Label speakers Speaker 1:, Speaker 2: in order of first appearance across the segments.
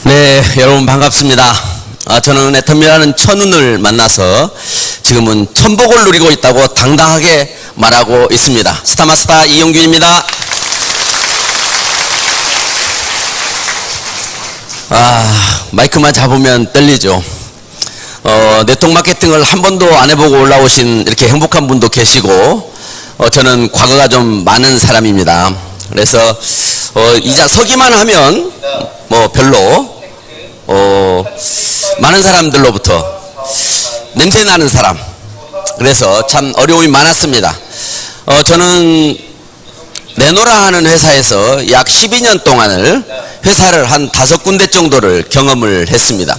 Speaker 1: 네, 여러분 반갑습니다. 저는 애터미라는 천운을 만나서 지금은 천복을 누리고 있다고 당당하게 말하고 있습니다. 스타마스터 이용균입니다. 마이크만 잡으면 떨리죠. 네트워크 마케팅을 한 번도 안 해보고 올라오신 이렇게 행복한 분도 계시고, 저는 과거가 좀 많은 사람입니다. 그래서 이자 서기만 하면 뭐 별로 많은 사람들로부터 냄새나는 사람, 그래서 참 어려움이 많았습니다. 저는 레노라 하는 회사에서 약 12년 동안을 회사를 한 5군데 정도를 경험을 했습니다.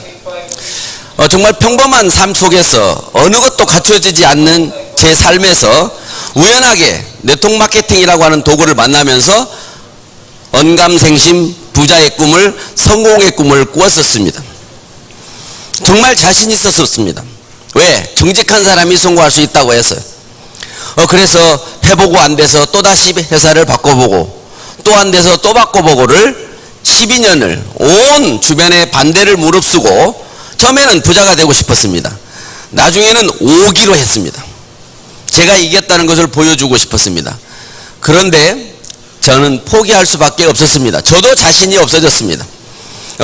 Speaker 1: 정말 평범한 삶 속에서 어느 것도 갖춰지지 않는 제 삶에서 우연하게 네트워크 마케팅이라고 하는 도구를 만나면서 언감생심 부자의 꿈을, 성공의 꿈을 꾸었었습니다. 정말 자신 있었습니다. 왜? 정직한 사람이 성공할 수 있다고 해서요. 그래서 해보고 안 돼서 또다시 회사를 바꿔보고 또 안 돼서 또 바꿔보고를 12년을 온 주변의 반대를 무릅쓰고 처음에는 부자가 되고 싶었습니다. 나중에는 오기로 했습니다. 제가 이겼다는 것을 보여주고 싶었습니다. 그런데 저는 포기할 수밖에 없었습니다. 저도 자신이 없어졌습니다.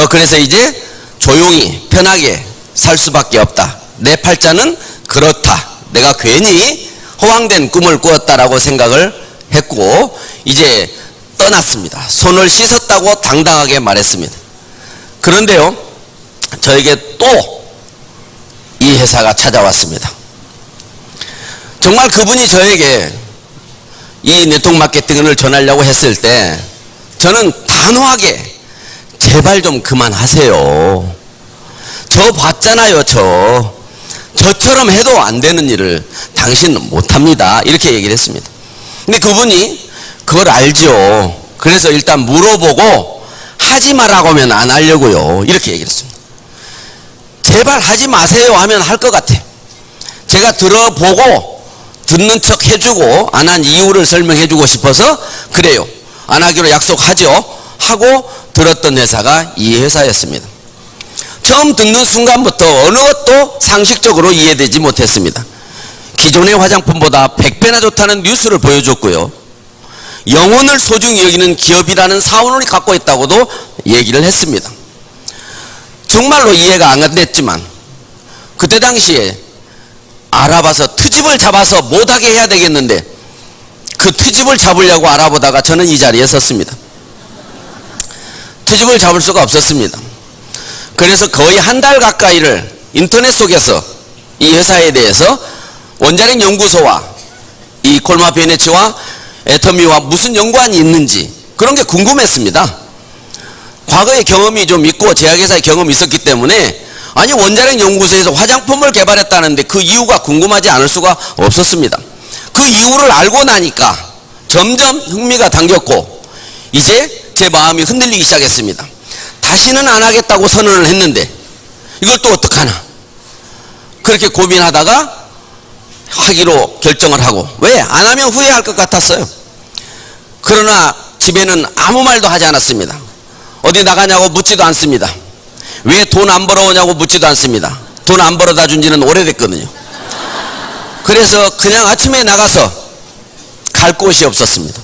Speaker 1: 그래서 이제 조용히 편하게 살 수밖에 없다. 내 팔자는 그렇다. 내가 괜히 허황된 꿈을 꾸었다라고 생각을 했고 이제 떠났습니다. 손을 씻었다고 당당하게 말했습니다. 그런데요, 저에게 또 이 회사가 찾아왔습니다. 정말 그분이 저에게 이 네트워크 마케팅을 전하려고 했을 때 저는 단호하게 제발 좀 그만하세요. 저 봤잖아요. 저처럼 해도 안 되는 일을 당신은 못합니다. 이렇게 얘기를 했습니다. 근데 그분이 그걸 알죠. 그래서 일단 물어보고 하지 말라고 하면 안 하려고요. 이렇게 얘기를 했습니다. 제발 하지 마세요 하면 할 것 같아. 제가 들어보고 듣는 척 해주고 안 한 이유를 설명해주고 싶어서 그래요. 안 하기로 약속하죠. 하고 들었던 회사가 이 회사였습니다. 처음 듣는 순간부터 어느 것도 상식적으로 이해되지 못했습니다. 기존의 화장품보다 100배나 좋다는 뉴스를 보여줬고요. 영혼을 소중히 여기는 기업이라는 사원을 갖고 있다고도 얘기를 했습니다. 정말로 이해가 안 됐지만 그때 당시에 알아봐서 트집을 잡아서 못하게 해야 되겠는데 그 트집을 잡으려고 알아보다가 저는 이 자리에 섰습니다. 트집을 잡을 수가 없었습니다. 그래서 거의 한 달 가까이를 인터넷 속에서 이 회사에 대해서 원자력 연구소와 이 콜마 베네치와 애터미와 무슨 연관이 있는지 그런 게 궁금했습니다. 과거의 경험이 좀 있고 제약회사의 경험이 있었기 때문에 아니 원자력 연구소에서 화장품을 개발했다는데 그 이유가 궁금하지 않을 수가 없었습니다. 그 이유를 알고 나니까 점점 흥미가 당겼고 이제 제 마음이 흔들리기 시작했습니다. 다시는 안 하겠다고 선언을 했는데 이걸 또 어떡하나 그렇게 고민하다가 하기로 결정을 하고 왜? 안 하면 후회할 것 같았어요. 그러나 집에는 아무 말도 하지 않았습니다. 어디 나가냐고 묻지도 않습니다. 왜 돈 안 벌어오냐고 묻지도 않습니다. 돈 안 벌어다 준 지는 오래됐거든요. 그래서 그냥 아침에 나가서 갈 곳이 없었습니다.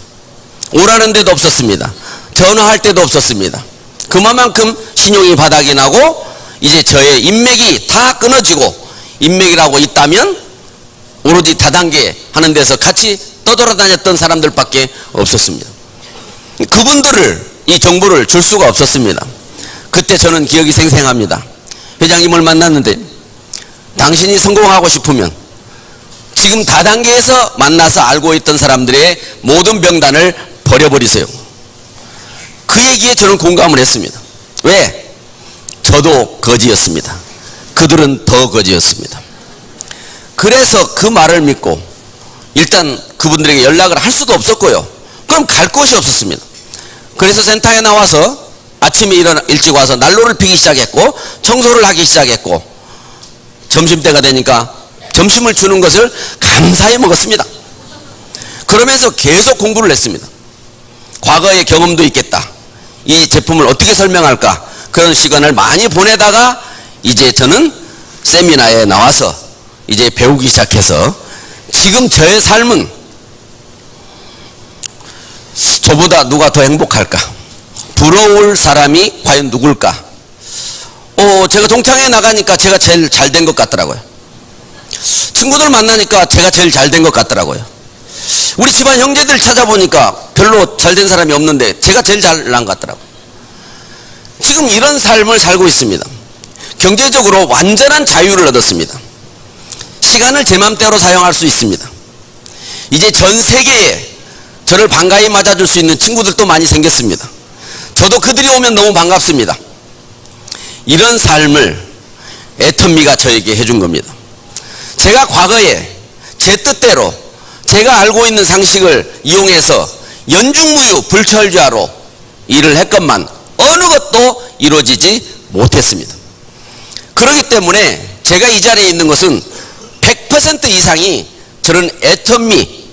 Speaker 1: 오라는 데도 없었습니다. 전화할 데도 없었습니다. 그만큼 신용이 바닥이 나고 이제 저의 인맥이 다 끊어지고 인맥이라고 있다면 오로지 다단계 하는 데서 같이 떠돌아다녔던 사람들밖에 없었습니다. 그분들을 이 정보를 줄 수가 없었습니다. 그때 저는 기억이 생생합니다. 회장님을 만났는데 당신이 성공하고 싶으면 지금 다단계에서 만나서 알고 있던 사람들의 모든 명단을 버려버리세요. 그 얘기에 저는 공감을 했습니다. 왜? 저도 거지였습니다. 그들은 더 거지였습니다. 그래서 그 말을 믿고 일단 그분들에게 연락을 할 수도 없었고요. 그럼 갈 곳이 없었습니다. 그래서 센터에 나와서 아침에 일찍 와서 난로를 피기 시작했고 청소를 하기 시작했고 점심때가 되니까 점심을 주는 것을 감사히 먹었습니다. 그러면서 계속 공부를 했습니다. 과거의 경험도 있겠다. 이 제품을 어떻게 설명할까? 그런 시간을 많이 보내다가 이제 저는 세미나에 나와서 이제 배우기 시작해서 지금 저의 삶은 저보다 누가 더 행복할까? 부러울 사람이 과연 누굴까? 제가 동창회 나가니까 제가 제일 잘 된 것 같더라고요. 친구들 만나니까 제가 제일 잘 된 것 같더라고요. 우리 집안 형제들 찾아보니까 별로 잘 된 사람이 없는데 제가 제일 잘난 것 같더라고요. 지금 이런 삶을 살고 있습니다. 경제적으로 완전한 자유를 얻었습니다. 시간을 제 맘대로 사용할 수 있습니다. 이제 전 세계에 저를 반가이 맞아줄 수 있는 친구들도 많이 생겼습니다. 저도 그들이 오면 너무 반갑습니다. 이런 삶을 애터미가 저에게 해준 겁니다. 제가 과거에 제 뜻대로 제가 알고 있는 상식을 이용해서 연중무휴 불철주야로 일을 했건만 어느 것도 이루어지지 못했습니다. 그렇기 때문에 제가 이 자리에 있는 것은 100% 이상이 저는 애터미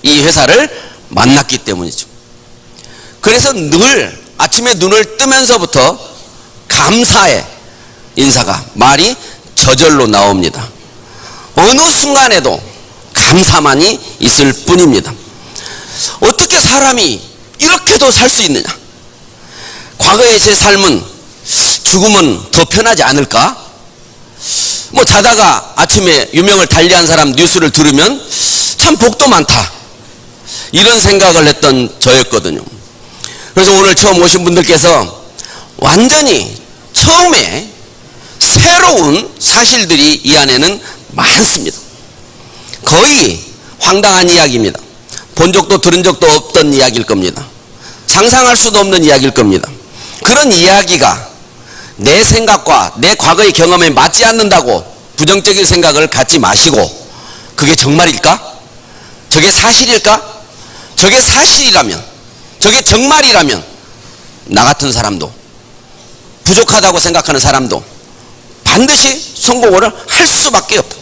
Speaker 1: 이 회사를 만났기 때문이죠. 그래서 늘 아침에 눈을 뜨면서부터 감사의 인사가 말이 저절로 나옵니다. 어느 순간에도 감사만이 있을 뿐입니다. 어떻게 사람이 이렇게도 살 수 있느냐? 과거의 제 삶은 죽으면 더 편하지 않을까? 자다가 아침에 유명을 달리한 사람 뉴스를 들으면 참 복도 많다, 이런 생각을 했던 저였거든요. 그래서 오늘 처음 오신 분들께서 완전히 처음에 새로운 사실들이 이 안에는 많습니다. 거의 황당한 이야기입니다. 본 적도 들은 적도 없던 이야기일 겁니다. 상상할 수도 없는 이야기일 겁니다. 그런 이야기가 내 생각과 내 과거의 경험에 맞지 않는다고 부정적인 생각을 갖지 마시고, 그게 정말일까? 저게 사실일까? 저게 사실이라면, 저게 정말이라면 나 같은 사람도, 부족하다고 생각하는 사람도 반드시 성공을 할 수밖에 없다.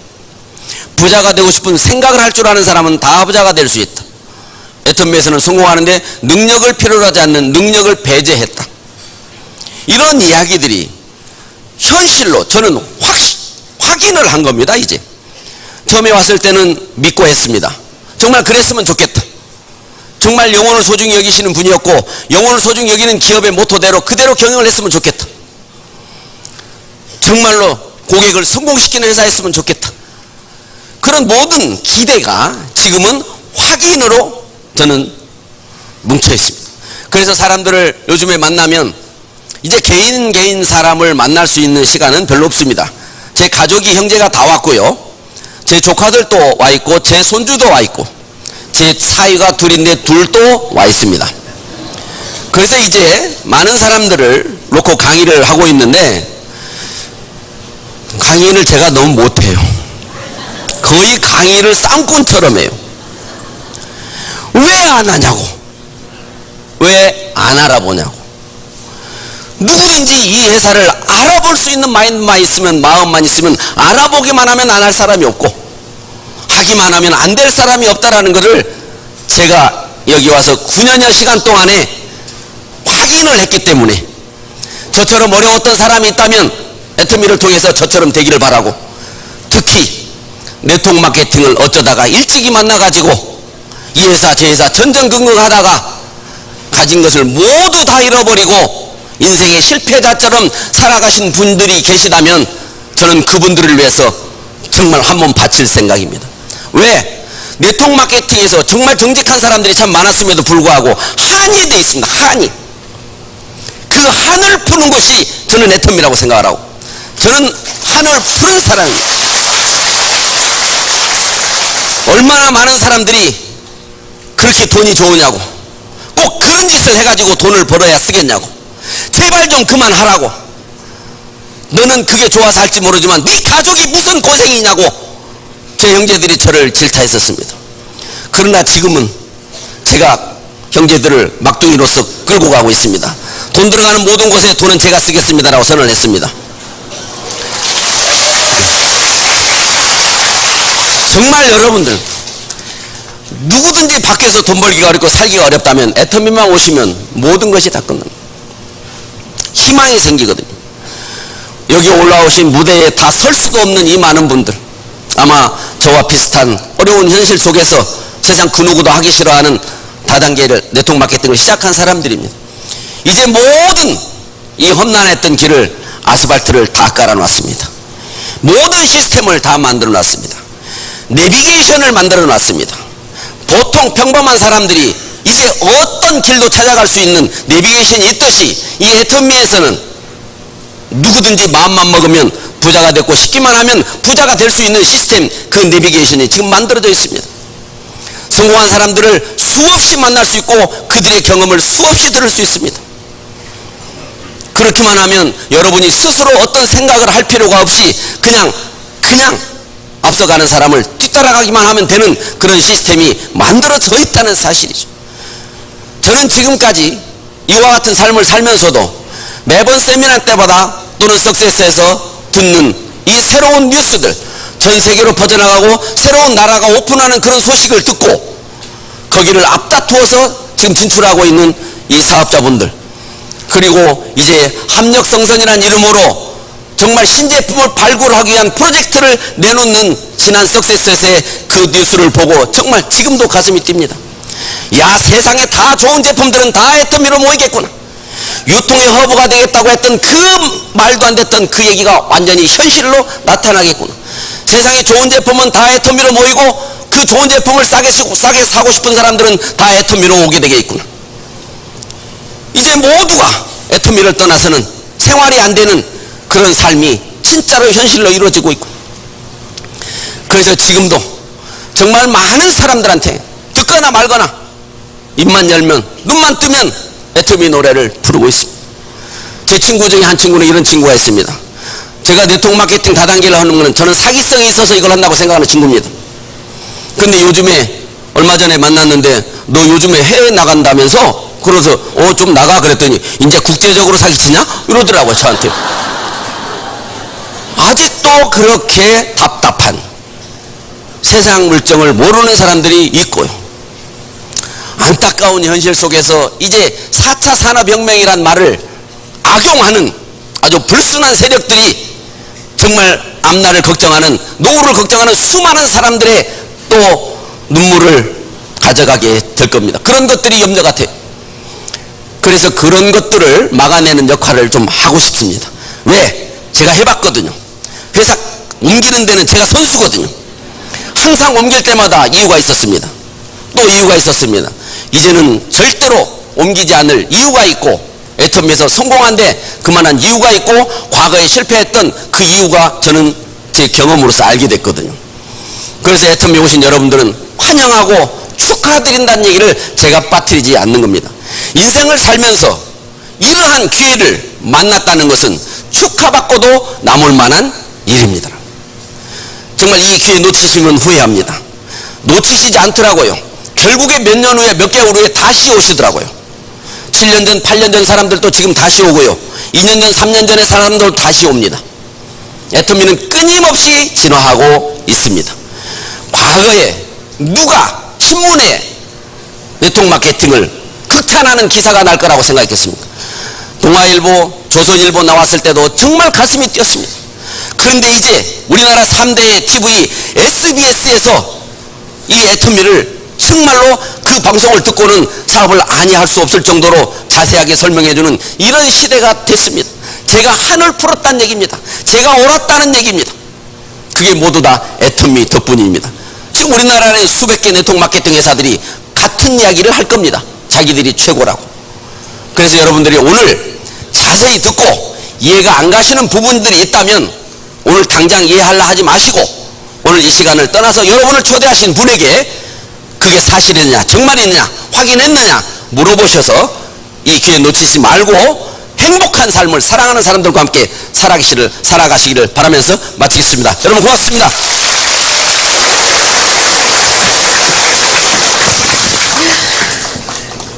Speaker 1: 부자가 되고 싶은 생각을 할 줄 아는 사람은 다 부자가 될 수 있다. 애터미에서는 성공하는데 능력을 필요로 하지 않는 능력을 배제했다. 이런 이야기들이 현실로 저는 확인을 한 겁니다. 이제 처음에 왔을 때는 믿고 했습니다. 정말 그랬으면 좋겠다. 정말 영혼을 소중히 여기시는 분이었고 영혼을 소중히 여기는 기업의 모토대로 그대로 경영을 했으면 좋겠다. 정말로 고객을 성공시키는 회사였으면 좋겠다. 그런 모든 기대가 지금은 확인으로 저는 뭉쳐 있습니다. 그래서 사람들을 요즘에 만나면 이제 개인 사람을 만날 수 있는 시간은 별로 없습니다. 제 가족이, 형제가 다 왔고요. 제 조카들도 와 있고 제 손주도 와 있고 제 사위가 둘인데 둘도 와 있습니다. 그래서 이제 많은 사람들을 놓고 강의를 하고 있는데 강의를 제가 너무 못해요. 거의 강의를 쌍꾼처럼 해요. 왜 안 하냐고, 왜 안 알아보냐고. 누구든지 이 회사를 알아볼 수 있는 마인드만 있으면, 마음만 있으면, 알아보기만 하면 안 할 사람이 없고 하기만 하면 안 될 사람이 없다라는 것을 제가 여기 와서 9년여 시간 동안에 확인을 했기 때문에, 저처럼 어려웠던 사람이 있다면 애터미를 통해서 저처럼 되기를 바라고, 특히 네트워크 마케팅을 어쩌다가 일찍이 만나가지고 이 회사 저 회사 전전긍긍하다가 가진 것을 모두 다 잃어버리고 인생의 실패자처럼 살아가신 분들이 계시다면 저는 그분들을 위해서 정말 한 번 바칠 생각입니다. 왜? 네트워크 마케팅에서 정말 정직한 사람들이 참 많았음에도 불구하고 한이 되어 있습니다. 한이. 그 한을 푸는 것이 저는 애터미라고 생각을 하고, 저는 한을 푸는 사람입니다. 얼마나 많은 사람들이 그렇게 돈이 좋으냐고, 꼭 그런 짓을 해가지고 돈을 벌어야 쓰겠냐고, 제발 좀 그만하라고, 너는 그게 좋아서 할지 모르지만 네 가족이 무슨 고생이냐고 제 형제들이 저를 질타했었습니다. 그러나 지금은 제가 형제들을 막둥이로서 끌고 가고 있습니다. 돈 들어가는 모든 곳에 돈은 제가 쓰겠습니다라고 선언을 했습니다. 정말 여러분들 누구든지 밖에서 돈 벌기가 어렵고 살기가 어렵다면 애터미만 오시면 모든 것이 다 끝납니다. 희망이 생기거든요. 여기 올라오신 무대에 다 설 수가 없는 이 많은 분들, 아마 저와 비슷한 어려운 현실 속에서 세상 그 누구도 하기 싫어하는 다단계를 네트워크 마케팅을 시작한 사람들입니다. 이제 모든 이 험난했던 길을 아스팔트를 다 깔아놨습니다. 모든 시스템을 다 만들어 놨습니다. 내비게이션을 만들어 놨습니다. 보통 평범한 사람들이 이제 어떤 길도 찾아갈 수 있는 내비게이션이 있듯이 이 애터미에서는 누구든지 마음만 먹으면 부자가 됐고 싶기만 하면 부자가 될 수 있는 시스템, 그 내비게이션이 지금 만들어져 있습니다. 성공한 사람들을 수없이 만날 수 있고 그들의 경험을 수없이 들을 수 있습니다. 그렇게만 하면 여러분이 스스로 어떤 생각을 할 필요가 없이 그냥 앞서가는 사람을 뒤따라가기만 하면 되는 그런 시스템이 만들어져 있다는 사실이죠. 저는 지금까지 이와 같은 삶을 살면서도 매번 세미나 때마다 또는 석세스에서 듣는 이 새로운 뉴스들, 전 세계로 퍼져나가고 새로운 나라가 오픈하는 그런 소식을 듣고 거기를 앞다투어서 지금 진출하고 있는 이 사업자분들, 그리고 이제 합력성선이라는 이름으로 정말 신제품을 발굴하기 위한 프로젝트를 내놓는 지난 석세스의 그 뉴스를 보고 정말 지금도 가슴이 뜁니다. 야, 세상에 다 좋은 제품들은 다 애터미로 모이겠구나. 유통의 허브가 되겠다고 했던 그 말도 안 됐던 그 얘기가 완전히 현실로 나타나겠구나. 세상에 좋은 제품은 다 애터미로 모이고 그 좋은 제품을 싸게 사고 싶은 사람들은 다 애터미로 오게 되겠구나. 이제 모두가 애터미를 떠나서는 생활이 안 되는 그런 삶이 진짜로 현실로 이루어지고 있고, 그래서 지금도 정말 많은 사람들한테 듣거나 말거나 입만 열면 눈만 뜨면 애터미 노래를 부르고 있습니다. 제 친구 중에 한 친구는 이런 친구가 있습니다. 제가 네트워크 마케팅 다단계를 하는 것은 저는 사기성이 있어서 이걸 한다고 생각하는 친구입니다. 근데 요즘에 얼마 전에 만났는데 너 요즘에 해외 나간다면서? 그래서 좀 나가 그랬더니 이제 국제적으로 사기치냐? 이러더라고요 저한테. 아직도 그렇게 답답한 세상 물정을 모르는 사람들이 있고요. 안타까운 현실 속에서 이제 4차 산업혁명이란 말을 악용하는 아주 불순한 세력들이 정말 앞날을 걱정하는, 노후를 걱정하는 수많은 사람들의 또 눈물을 가져가게 될 겁니다. 그런 것들이 염려 같아요. 그래서 그런 것들을 막아내는 역할을 좀 하고 싶습니다. 왜? 제가 해봤거든요. 회사 옮기는 데는 제가 선수거든요. 항상 옮길 때마다 이유가 있었습니다. 또 이유가 있었습니다. 이제는 절대로 옮기지 않을 이유가 있고, 애터미에서 성공한데 그만한 이유가 있고, 과거에 실패했던 그 이유가 저는 제 경험으로서 알게 됐거든요. 그래서 애터미 오신 여러분들은 환영하고 축하드린다는 얘기를 제가 빠뜨리지 않는 겁니다. 인생을 살면서 이러한 기회를 만났다는 것은 축하받고도 남을 만한 일입니다. 정말 이 기회 놓치시면 후회합니다. 놓치시지 않더라고요. 결국에 몇 년 후에, 몇 개월 후에 다시 오시더라고요. 7년 전, 8년 전 사람들도 지금 다시 오고요. 2년 전, 3년 전의 사람들도 다시 옵니다. 애터미는 끊임없이 진화하고 있습니다. 과거에 누가 신문에 네트워크 마케팅을 극찬하는 기사가 날 거라고 생각했습니까? 동아일보, 조선일보 나왔을 때도 정말 가슴이 뛰었습니다. 그런데 이제 우리나라 3대 TV SBS에서 이 애터미를 정말로 그 방송을 듣고는 사업을 아니할 수 없을 정도로 자세하게 설명해주는 이런 시대가 됐습니다. 제가 한을 풀었다는 얘기입니다. 제가 옳았다는 얘기입니다. 그게 모두 다 애터미 덕분입니다. 지금 우리나라에 수백 개 네트워크 마케팅 회사들이 같은 이야기를 할 겁니다. 자기들이 최고라고. 그래서 여러분들이 오늘 자세히 듣고 이해가 안 가시는 부분들이 있다면 오늘 당장 이해하려 하지 마시고 오늘 이 시간을 떠나서 여러분을 초대하신 분에게 그게 사실이냐 정말이냐 확인했느냐 물어보셔서 이 기회 놓치지 말고 행복한 삶을 사랑하는 사람들과 함께 살아가시기를 바라면서 마치겠습니다. 여러분 고맙습니다.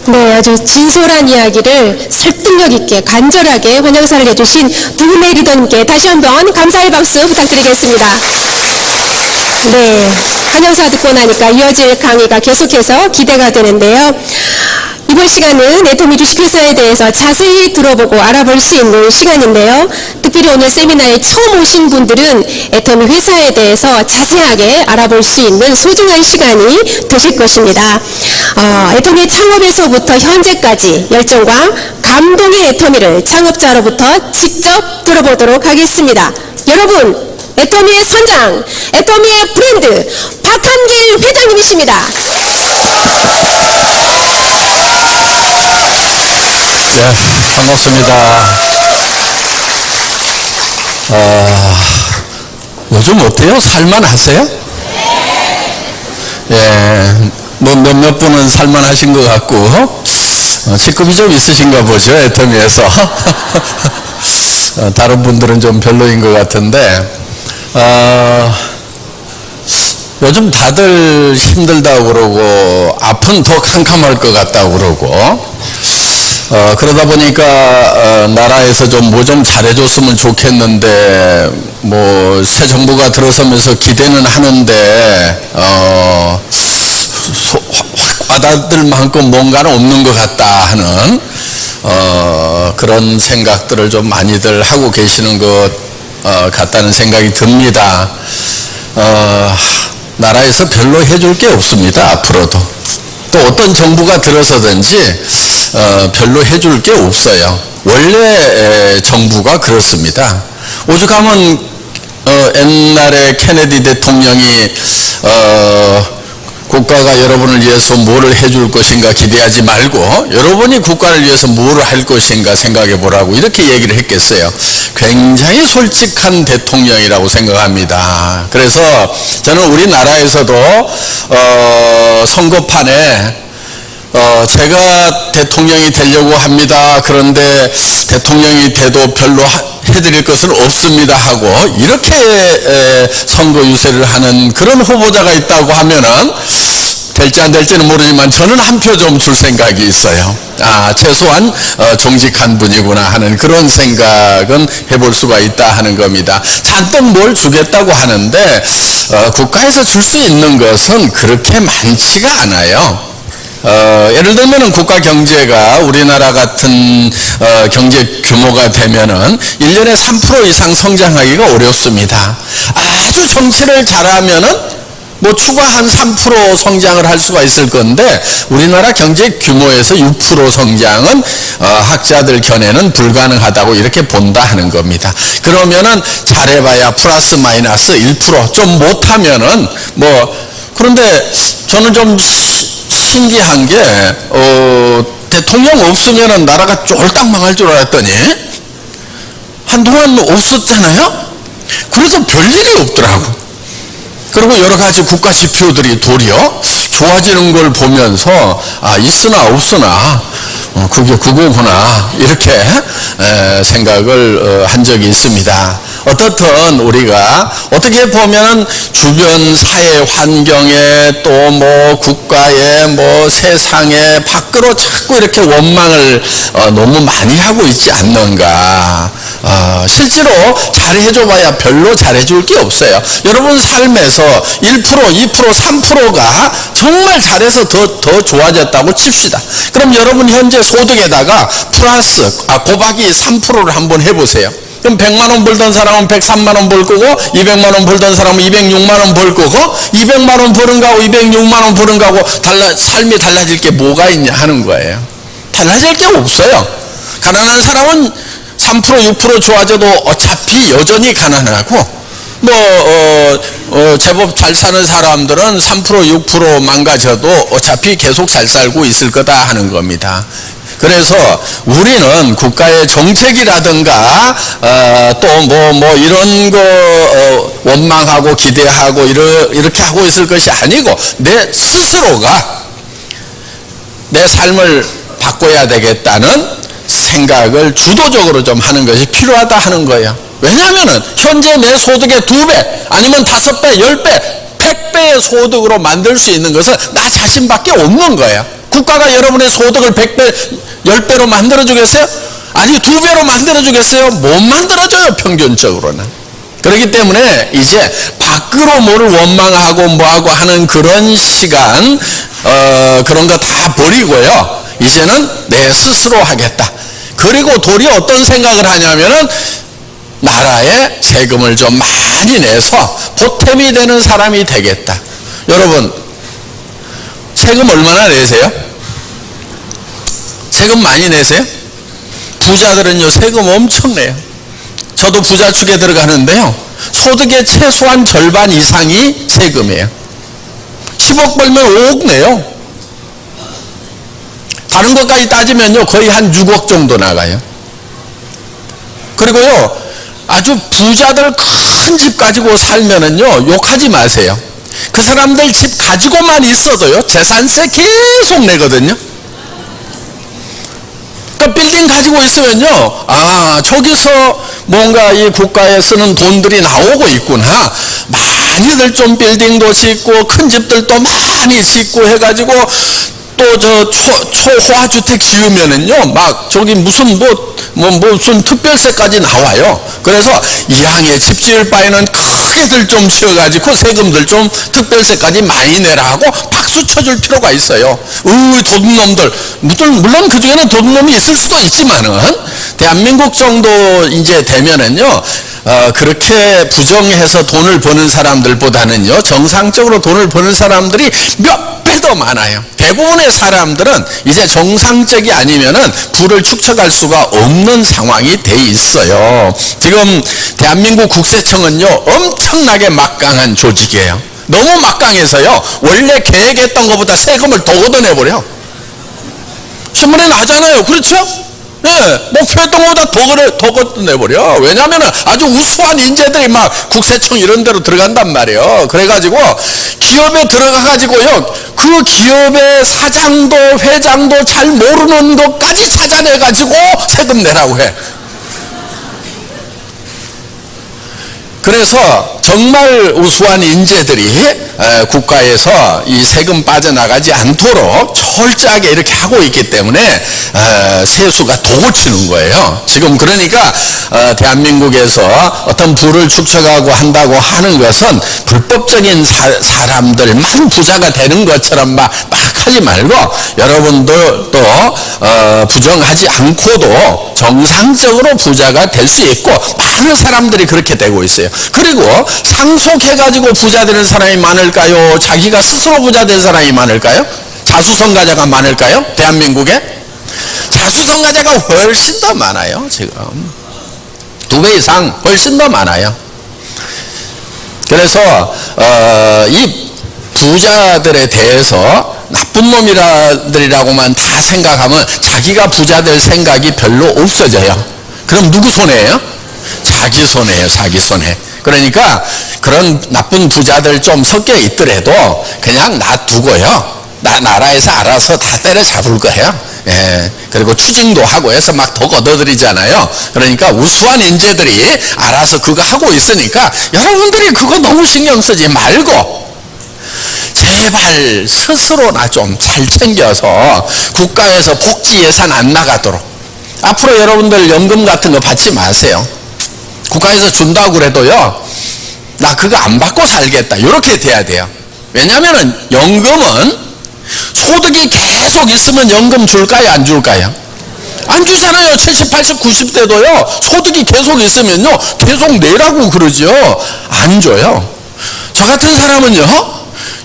Speaker 2: 네, 아주 진솔한 이야기를 설득력 있게 간절하게 환영사를 해주신 두 분의 리더님께 다시 한번 감사의 박수 부탁드리겠습니다. 네, 환영사 듣고 나니까 이어질 강의가 계속해서 기대가 되는데요. 이번 시간은 애터미 주식회사에 대해서 자세히 들어보고 알아볼 수 있는 시간인데요. 특별히 오늘 세미나에 처음 오신 분들은 애터미 회사에 대해서 자세하게 알아볼 수 있는 소중한 시간이 되실 것입니다. 애터미 창업에서부터 현재까지 열정과 감동의 애터미를 창업자로부터 직접 들어보도록 하겠습니다. 여러분, 애터미의 선장, 애터미의 브랜드 박한길 회장님이십니다.
Speaker 3: 네, 반갑습니다. 요즘 어때요? 살만하세요? 예, 뭐 몇몇 분은 살만하신 것 같고 직급이 좀 있으신가 보죠, 애터미에서. 다른 분들은 좀 별로인 것 같은데 요즘 다들 힘들다고 그러고 앞은 더 캄캄할 것 같다고 그러고 그러다 보니까 나라에서 좀 뭐 좀 잘해줬으면 좋겠는데 뭐 새 정부가 들어서면서 기대는 하는데 확 와닿을 만큼 뭔가는 없는 것 같다 하는 그런 생각들을 좀 많이들 하고 계시는 것 같다는 생각이 듭니다. 나라에서 별로 해줄 게 없습니다. 앞으로도 또 어떤 정부가 들어서든지 별로 해줄 게 없어요. 원래 정부가 그렇습니다. 오죽하면 옛날에 케네디 대통령이 국가가 여러분을 위해서 뭐를 해줄 것인가 기대하지 말고 여러분이 국가를 위해서 뭐를 할 것인가 생각해 보라고 이렇게 얘기를 했겠어요. 굉장히 솔직한 대통령이라고 생각합니다. 그래서 저는 우리나라에서도 선거판에 제가 대통령이 되려고 합니다. 그런데 대통령이 돼도 별로 해드릴 것은 없습니다 하고 이렇게 선거 유세를 하는 그런 후보자가 있다고 하면은 될지 안 될지는 모르지만 저는 한 표 좀 줄 생각이 있어요. 최소한 정직한 분이구나 하는 그런 생각은 해볼 수가 있다 하는 겁니다. 잔뜩 뭘 주겠다고 하는데 국가에서 줄 수 있는 것은 그렇게 많지가 않아요. 예를 들면은 국가 경제가 우리나라 같은 경제 규모가 되면은 1년에 3% 이상 성장하기가 어렵습니다. 아주 정치를 잘하면은 뭐 추가 한 3% 성장을 할 수가 있을 건데 우리나라 경제 규모에서 6% 성장은 학자들 견해는 불가능하다고 이렇게 본다 하는 겁니다. 그러면은 잘해봐야 플러스 마이너스 1% 좀 못하면은 그런데 저는 좀 신기한 게 대통령 없으면은 나라가 쫄딱 망할 줄 알았더니 한동안 없었잖아요. 그래서 별일이 없더라고. 그리고 여러 가지 국가 지표들이 도리어 좋아지는 걸 보면서 있으나 없으나 그게 그거구나 이렇게 생각을 한 적이 있습니다. 어떻든 우리가 어떻게 보면 주변 사회 환경에 또 뭐 국가에 뭐 세상에 밖으로 자꾸 이렇게 원망을 너무 많이 하고 있지 않는가. 실제로 잘해줘봐야 별로 잘해줄 게 없어요. 여러분 삶에서 1%, 2%, 3%가 정말 잘해서 더 좋아졌다고 칩시다. 그럼 여러분 현재 소득에다가 플러스 곱하기 3%를 한번 해보세요. 그럼 100만 원 벌던 사람은 103만 원 벌 거고 200만 원 벌던 사람은 206만 원 벌 거고 200만 원 버는 거하고 206만 원 버는 거하고 삶이 달라질 게 뭐가 있냐 하는 거예요. 달라질 게 없어요. 가난한 사람은 3% 6% 좋아져도 어차피 여전히 가난하고 제법 잘 사는 사람들은 3% 6% 망가져도 어차피 계속 잘 살고 있을 거다 하는 겁니다. 그래서 우리는 국가의 정책이라든가 또 이런 거 원망하고 기대하고 이렇게 하고 있을 것이 아니고 내 스스로가 내 삶을 바꿔야 되겠다는 생각을 주도적으로 좀 하는 것이 필요하다 하는 거예요. 왜냐하면은 현재 내 소득의 2배 아니면 5배, 10배, 100배의 소득으로 만들 수 있는 것은 나 자신밖에 없는 거예요. 국가가 여러분의 소득을 100배, 10배로 만들어주겠어요? 아니 2배로 만들어주겠어요? 못 만들어줘요, 평균적으로는. 그렇기 때문에 이제 밖으로 뭐를 원망하고 뭐하고 하는 그런 시간 그런 거 다 버리고요. 이제는 내 스스로 하겠다. 그리고 도리어 어떤 생각을 하냐면은 나라에 세금을 좀 많이 내서 보탬이 되는 사람이 되겠다. 여러분, 세금 얼마나 내세요? 세금 많이 내세요? 부자들은요, 세금 엄청 내요. 저도 부자축에 들어가는데요, 소득의 최소한 절반 이상이 세금이에요. 10억 벌면 5억 내요. 다른 것까지 따지면요, 거의 한 6억 정도 나가요. 그리고요, 아주 부자들 큰 집 가지고 살면은요, 욕하지 마세요. 그 사람들 집 가지고만 있어도요, 재산세 계속 내거든요. 그러니까 빌딩 가지고 있으면요, 아, 저기서 뭔가 이 국가에 쓰는 돈들이 나오고 있구나. 많이들 좀 빌딩도 짓고 큰 집들도 많이 짓고 해가지고 또 저 초호화주택 지으면은요, 막 저기 무슨 무슨 특별세까지 나와요. 그래서 이왕에 집 지을 바에는 크게들 좀 지어가지고 세금들 좀 특별세까지 많이 내라고 박수 쳐줄 필요가 있어요. 도둑놈들. 물론 그 중에는 도둑놈이 있을 수도 있지만은 대한민국 정도 이제 되면은요, 그렇게 부정해서 돈을 버는 사람들보다는요, 정상적으로 돈을 버는 사람들이 몇 배 더 많아요. 대부분의 사람들은 이제 정상적이 아니면은 부를 축적할 수가 없는 상황이 돼 있어요. 지금 대한민국 국세청은요, 엄청나게 막강한 조직이에요. 너무 막강해서요, 원래 계획했던 것보다 세금을 더 걷어내버려. 신문에 나잖아요. 그렇죠? 네, 목표했던 것보다 더 걷어내버려. 왜냐하면 아주 우수한 인재들이 막 국세청 이런 데로 들어간단 말이에요. 그래가지고 기업에 들어가가지고요, 그 기업의 사장도 회장도 잘 모르는 것까지 찾아내가지고 세금 내라고 해. 그래서 정말 우수한 인재들이 국가에서 이 세금 빠져나가지 않도록 철저하게 이렇게 하고 있기 때문에 세수가 도고치는 거예요. 지금 그러니까 대한민국에서 어떤 부를 축적하고 한다고 하는 것은 불법적인 사람들만 부자가 되는 것처럼 막 하지 말고, 여러분들도 부정하지 않고도 정상적으로 부자가 될 수 있고, 많은 사람들이 그렇게 되고 있어요. 그리고 상속해가지고 부자 되는 사람이 많을까요? 자기가 스스로 부자 된 사람이 많을까요? 자수성가자가 많을까요? 대한민국에? 자수성가자가 훨씬 더 많아요. 지금 2배 이상 훨씬 더 많아요. 그래서 이 부자들에 대해서 나쁜 놈이라고만 다 생각하면 자기가 부자 될 생각이 별로 없어져요. 그럼 누구 손해예요? 자기 손해예요. 자기 손해. 그러니까 그런 나쁜 부자들 좀 섞여 있더라도 그냥 놔두고요, 나라에서 알아서 다 때려잡을 거예요. 예. 그리고 추징도 하고 해서 막 더 걷어들이잖아요. 그러니까 우수한 인재들이 알아서 그거 하고 있으니까 여러분들이 그거 너무 신경 쓰지 말고 제발 스스로나 좀 잘 챙겨서 국가에서 복지 예산 안 나가도록. 앞으로 여러분들 연금 같은 거 받지 마세요. 국가에서 준다고 그래도요, 나 그거 안 받고 살겠다, 이렇게 돼야 돼요. 왜냐하면 연금은 소득이 계속 있으면 연금 줄까요, 안 줄까요? 안 주잖아요. 70, 80, 90대도요 소득이 계속 있으면요 계속 내라고 그러죠. 안 줘요. 저 같은 사람은요,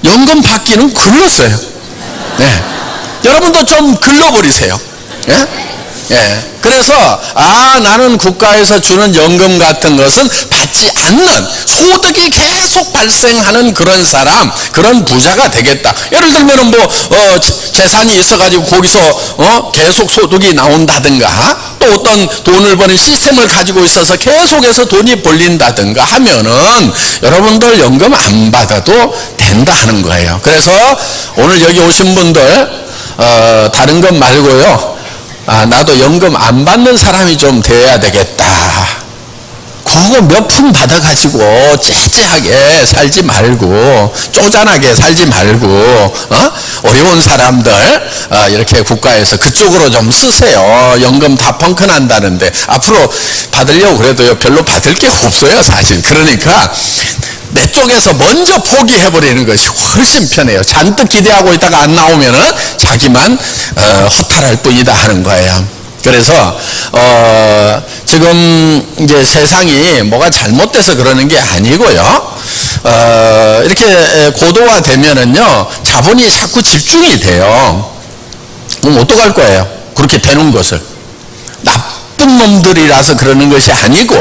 Speaker 3: 연금 받기는 글렀어요. 네. 여러분도 좀 글러버리세요. 예? 예. 그래서 나는 국가에서 주는 연금 같은 것은 받지 않는, 소득이 계속 발생하는 그런 사람, 그런 부자가 되겠다. 예를 들면은 재산이 있어가지고 거기서 계속 소득이 나온다든가, 또 어떤 돈을 버는 시스템을 가지고 있어서 계속해서 돈이 벌린다든가 하면은 여러분들 연금 안 받아도 된다 하는 거예요. 그래서 오늘 여기 오신 분들 다른 것 말고요, 나도 연금 안 받는 사람이 좀 되어야 되겠다. 그거 몇 푼 받아가지고 째째하게 살지 말고, 쪼잔하게 살지 말고, 어려운 사람들 이렇게 국가에서 그쪽으로 좀 쓰세요. 연금 다 펑크난다는데 앞으로 받으려고 그래도요 별로 받을 게 없어요, 사실. 그러니까 내 쪽에서 먼저 포기해버리는 것이 훨씬 편해요. 잔뜩 기대하고 있다가 안 나오면은 자기만 허탈할 뿐이다 하는 거예요. 그래서 지금 이제 세상이 뭐가 잘못돼서 그러는 게 아니고요. 이렇게 고도화되면은요 자본이 자꾸 집중이 돼요. 그럼 어떡할 거예요? 그렇게 되는 것을. 나쁜 놈들이라서 그러는 것이 아니고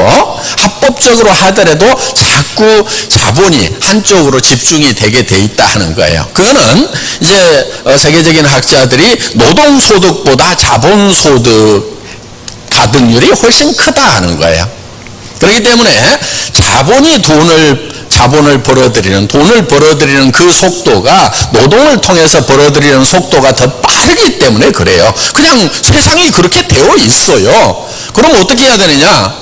Speaker 3: 합법적으로 하더라도 자꾸 자본이 한쪽으로 집중이 되게 돼 있다 하는 거예요. 그거는 이제 세계적인 학자들이 노동소득보다 자본소득 가등률이 훨씬 크다 하는 거예요. 그렇기 때문에 자본을 벌어들이는 그 속도가 노동을 통해서 벌어들이는 속도가 더 빠르기 때문에 그래요. 그냥 세상이 그렇게 되어 있어요. 그럼 어떻게 해야 되느냐?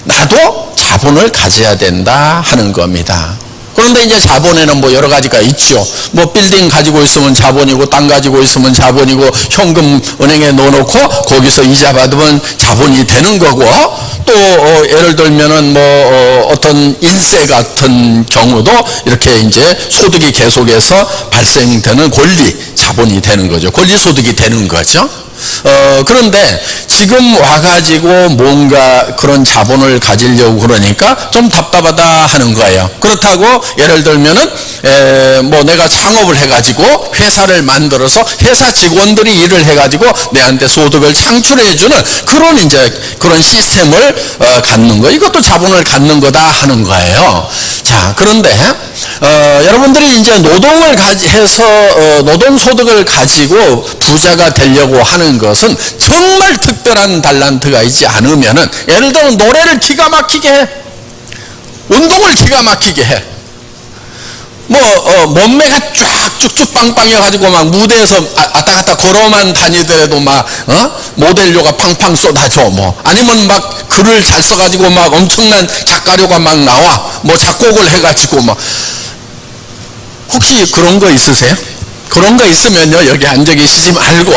Speaker 3: 나도 자본을 가져야 된다 하는 겁니다. 그런데 이제 자본에는 뭐 여러 가지가 있죠. 뭐 빌딩 가지고 있으면 자본이고, 땅 가지고 있으면 자본이고, 현금 은행에 넣어놓고 거기서 이자 받으면 자본이 되는 거고, 또 예를 들면은 뭐 어떤 인세 같은 경우도 이렇게 이제 소득이 계속해서 발생되는 권리 자본이 되는 거죠. 권리 소득이 되는 거죠. 그런데 지금 와가지고 뭔가 그런 자본을 가지려고 그러니까 좀 답답하다 하는 거예요. 그렇다고 예를 들면은 뭐 내가 창업을 해가지고 회사를 만들어서 회사 직원들이 일을 해가지고 내한테 소득을 창출해주는 그런 시스템을 갖는 거, 이것도 자본을 갖는 거다 하는 거예요. 자, 그런데 여러분들이 이제 노동을 해서 노동소득을 가지고 부자가 되려고 하는 것은 정말 특별한 달란트가 있지 않으면은, 예를 들면 노래를 기가 막히게 해, 운동을 기가 막히게 해, 몸매가 쫙 쭉쭉 빵빵해가지고 막 무대에서 왔다 갔다 걸어만 다니더라도 막 모델료가 팡팡 쏟아져, 아니면 막 글을 잘 써가지고 막 엄청난 작가료가 막 나와, 작곡을 해가지고 혹시 그런 거 있으세요? 그런 거 있으면요, 여기 앉아 계시지 말고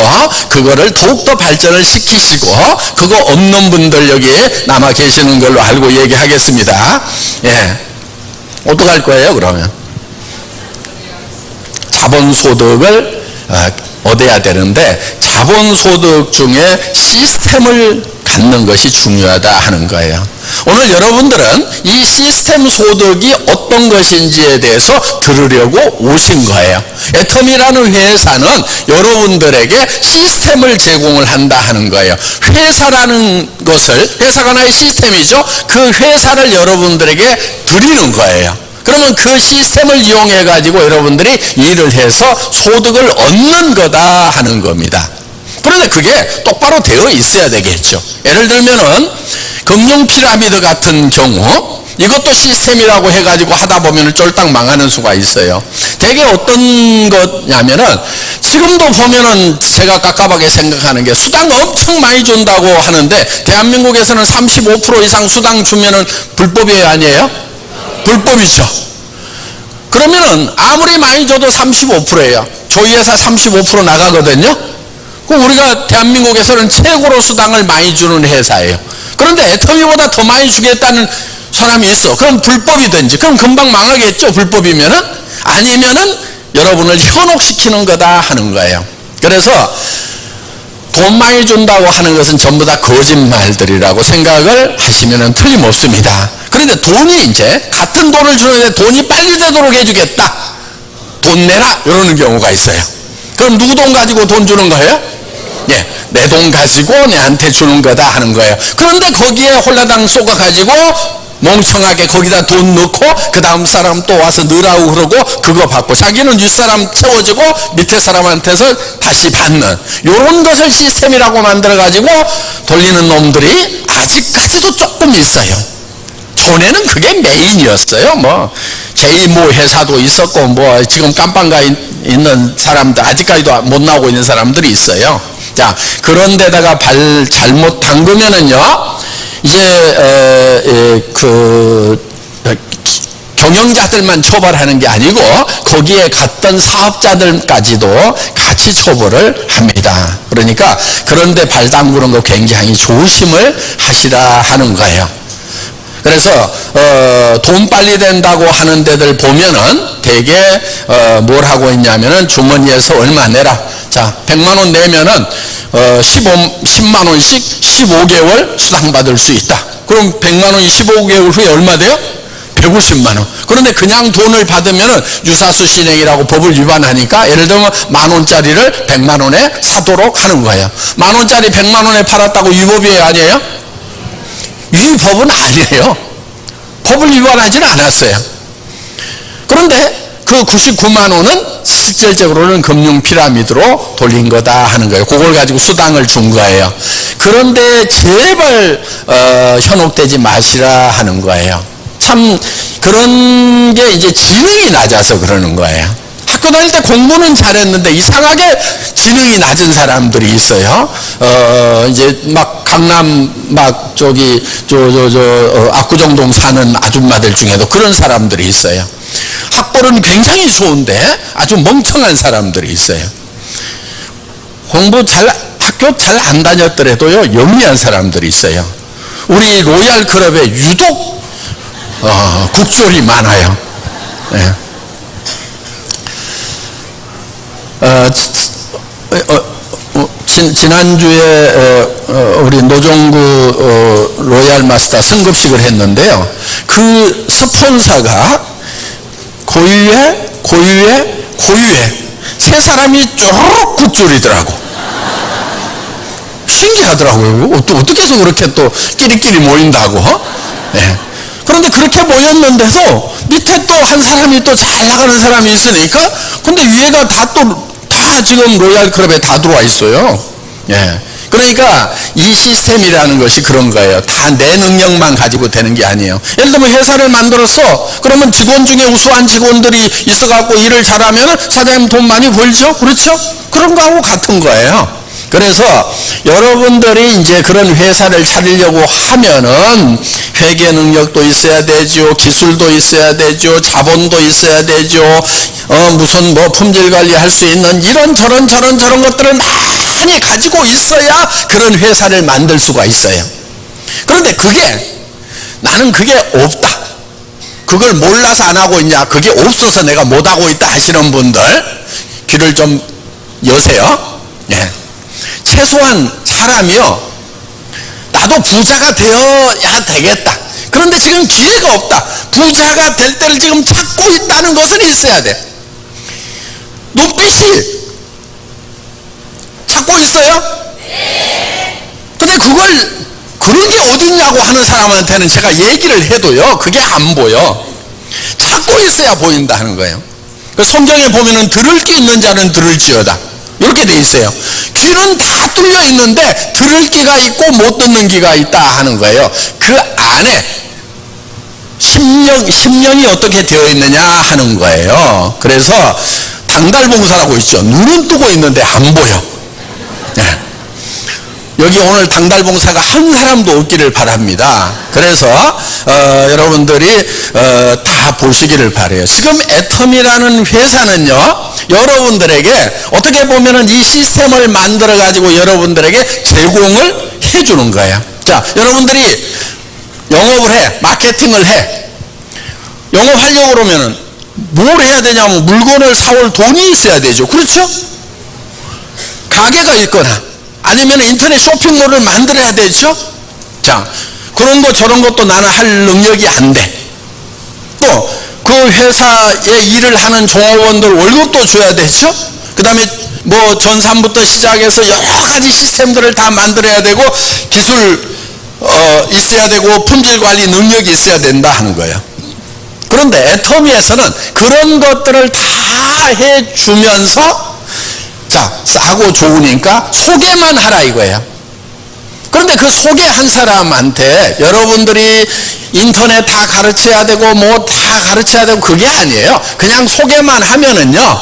Speaker 3: 그거를 더욱더 발전을 시키시고, 그거 없는 분들 여기에 남아 계시는 걸로 알고 얘기하겠습니다. 예, 어떡할 거예요 그러면? 자본소득을 얻어야 되는데, 자본소득 중에 시스템을 갖는 것이 중요하다 하는 거예요. 오늘 여러분들은 이 시스템 소득이 어떤 것인지에 대해서 들으려고 오신 거예요. 애텀이라는 회사는 여러분들에게 시스템을 제공을 한다 하는 거예요. 회사라는 것을, 회사가 하나의 시스템이죠. 그 회사를 여러분들에게 드리는 거예요. 그러면 그 시스템을 이용해 가지고 여러분들이 일을 해서 소득을 얻는 거다 하는 겁니다. 그런데 그게 똑바로 되어 있어야 되겠죠. 예를 들면은 금융 피라미드 같은 경우, 이것도 시스템이라고 해가지고 하다 보면 쫄딱 망하는 수가 있어요. 되게 어떤 거냐면은, 지금도 보면은 제가 깝깝하게 생각하는 게, 수당 엄청 많이 준다고 하는데 대한민국에서는 35% 이상 수당 주면은 불법이에요, 아니에요? 불법이죠. 그러면은 아무리 많이 줘도 35%예요. 저희 회사 35% 나가거든요. 그럼 우리가 대한민국에서는 최고로 수당을 많이 주는 회사예요. 그런데 애터미보다 더 많이 주겠다는 사람이 있어. 그럼 불법이든지, 그럼 금방 망하겠죠, 불법이면은? 아니면은 여러분을 현혹시키는 거다 하는 거예요. 그래서 돈 많이 준다고 하는 것은 전부 다 거짓말들이라고 생각을 하시면 틀림없습니다. 그런데 돈이 이제 같은 돈을 주는데 돈이 빨리 되도록 해주겠다, 돈 내라, 이러는 경우가 있어요. 그럼 누구 돈 가지고 돈 주는 거예요? 예, 내 돈 가지고 내한테 주는 거다 하는 거예요. 그런데 거기에 홀라당 쏘가가지고 멍청하게 거기다 돈 넣고 그 다음 사람 또 와서 넣으라고 그러고 그거 받고, 자기는 윗사람 채워주고 밑에 사람한테서 다시 받는, 요런 것을 시스템이라고 만들어가지고 돌리는 놈들이 아직까지도 조금 있어요. 전에는 그게 메인이었어요. 제2모 회사도 있었고, 지금 깜빵가 있는 사람들, 아직까지도 못 나오고 있는 사람들이 있어요. 자, 그런 데다가 발 잘못 담그면은요, 이제 경영자들만 처벌하는 게 아니고 거기에 갔던 사업자들까지도 같이 처벌을 합니다. 그러니까 그런데 발 담그는 거 굉장히 조심을 하시라 하는 거예요. 그래서 돈 빨리 된다고 하는 데들 보면은 되게 뭘 하고 있냐면은 주머니에서 얼마 내라. 자, 100만 원 내면은 10만 원씩 15개월 수당받을 수 있다. 그럼 100만 원이 15개월 후에 얼마 돼요? 150만 원. 그런데 그냥 돈을 받으면은 유사수 실행이라고 법을 위반하니까 예를 들면 만 원짜리를 100만 원에 사도록 하는 거예요. 만 원짜리 100만 원에 팔았다고 위법이 아니에요? 위법은 아니에요. 법을 위반하지는 않았어요. 그런데 그 99만 원은 실질적으로는 금융 피라미드로 돌린 거다 하는 거예요. 그걸 가지고 수당을 준 거예요. 그런데 제발 현혹되지 마시라 하는 거예요. 참 그런 게 이제 지능이 낮아서 그러는 거예요. 학교 다닐 때 공부는 잘했는데 이상하게 지능이 낮은 사람들이 있어요. 이제 막 강남 막 저기 압구정동 사는 아줌마들 중에도 그런 사람들이 있어요. 학벌은 굉장히 좋은데 아주 멍청한 사람들이 있어요. 학교 잘 안 다녔더라도요 영리한 사람들이 있어요. 우리 로얄 클럽에 유독 국졸이 많아요. 네. 지난주에 우리 노종구 로얄 마스터 승급식을 했는데요. 그 스폰서가 고유회 세 사람이 쪼록 국졸이더라고. 신기하더라고요. 어떻게 해서 그렇게 또 끼리끼리 모인다고. 네. 그런데 그렇게 모였는데도 밑에 또 한 사람이 또 잘 나가는 사람이 있으니까 근데 위에가 다 지금 로얄 클럽에 다 들어와 있어요. 예. 그러니까 이 시스템이라는 것이 그런 거예요. 다 내 능력만 가지고 되는 게 아니에요. 예를 들면 회사를 만들었어. 그러면 직원 중에 우수한 직원들이 있어갖고 일을 잘하면 사장님 돈 많이 벌죠? 그렇죠? 그런 거하고 같은 거예요. 그래서 여러분들이 이제 그런 회사를 차리려고 하면은 회계 능력도 있어야 되죠. 기술도 있어야 되죠. 자본도 있어야 되죠. 무슨 뭐 품질 관리할 수 있는 이런 저런 것들을 많이 가지고 있어야 그런 회사를 만들 수가 있어요. 그런데 나는 그게 없다. 그걸 몰라서 안 하고 있냐. 그게 없어서 내가 못 하고 있다 하시는 분들 귀를 좀 여세요. 예. 최소한 사람이요. 나도 부자가 되어야 되겠다. 그런데 지금 기회가 없다. 부자가 될 때를 지금 찾고 있다는 것은 있어야 돼. 눈빛이 찾고 있어요? 네. 근데 그런 게 어딨냐고 하는 사람한테는 제가 얘기를 해도요. 그게 안 보여. 찾고 있어야 보인다 하는 거예요. 성경에 보면은 들을 귀 있는 자는 들을지어다. 이렇게 돼 있어요. 귀는 다 뚫려 있는데 들을 귀가 있고 못 듣는 귀가 있다 하는 거예요. 그 안에 심령이 어떻게 되어 있느냐 하는 거예요. 그래서 당달봉사라고 있죠. 눈은 뜨고 있는데 안 보여. 네. 여기 오늘 당달봉사가 한 사람도 없기를 바랍니다. 그래서 여러분들이 다 보시기를 바라요. 지금 애텀이라는 회사는요. 여러분들에게 어떻게 보면은 이 시스템을 만들어 가지고 여러분들에게 제공을 해주는 거예요. 자, 여러분들이 영업을 해, 마케팅을 해. 영업하려고 그러면은 뭘 해야 되냐면 물건을 사올 돈이 있어야 되죠. 그렇죠? 가게가 있거나 아니면 인터넷 쇼핑몰을 만들어야 되죠. 자, 그런 거 저런 것도 나는 할 능력이 안 돼. 또 그 회사에 일을 하는 종업원들 월급도 줘야 되죠. 그 다음에 뭐 전산부터 시작해서 여러 가지 시스템들을 다 만들어야 되고 기술 있어야 되고 품질 관리 능력이 있어야 된다 하는 거예요. 그런데 애터미에서는 그런 것들을 다 해주면서 자, 싸고 좋으니까 소개만 하라 이거예요. 그런데 그 소개한 사람한테 여러분들이 인터넷 다 가르쳐야 되고 뭐 다 가르쳐야 되고 그게 아니에요. 그냥 소개만 하면은요,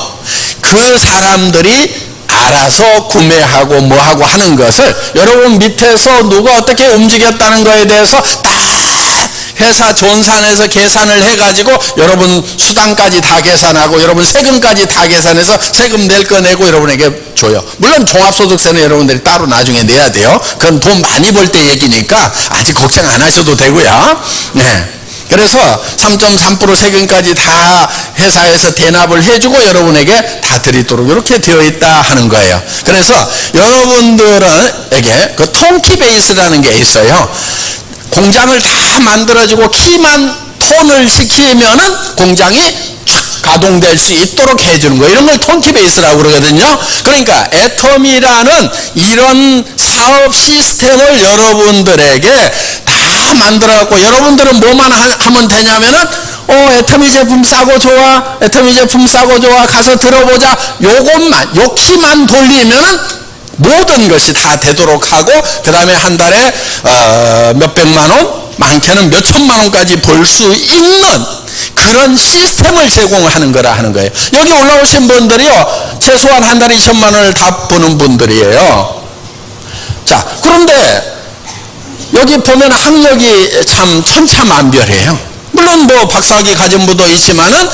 Speaker 3: 그 사람들이 알아서 구매하고 뭐하고 하는 것을 여러분 밑에서 누가 어떻게 움직였다는 거에 대해서 다 회사 존산에서 계산을 해가지고 여러분 수당까지 다 계산하고 여러분 세금까지 다 계산해서 세금 낼 거 내고 여러분에게 줘요. 물론 종합소득세는 여러분들이 따로 나중에 내야 돼요. 그건 돈 많이 벌 때 얘기니까 아직 걱정 안 하셔도 되고요. 네. 그래서 3.3% 세금까지 다 회사에서 대납을 해주고 여러분에게 다 드리도록 이렇게 되어 있다 하는 거예요. 그래서 여러분들에게 그 톤키 베이스라는 게 있어요. 공장을 다 만들어주고 키만 톤을 시키면은 공장이 촥 가동될 수 있도록 해주는 거, 이런 걸 톤키 베이스라고 그러거든요. 그러니까 애텀이라는 이런 사업 시스템을 여러분들에게 다 만들어갖고 여러분들은 뭐만 하면 되냐면은 애터미 제품 싸고 좋아, 애터미 제품 싸고 좋아, 가서 들어보자, 요것만 요키만 돌리면은 모든 것이 다 되도록 하고, 그 다음에 한 달에 몇백만 원, 많게는 몇천만 원까지 벌 수 있는 그런 시스템을 제공하는 거라 하는 거예요. 여기 올라오신 분들이요, 최소한 한 달에 2천만 원을 다 버는 분들이에요. 자, 그런데 여기 보면 학력이 참 천차만별이에요. 물론 뭐 박사학위 가진 분도 있지만은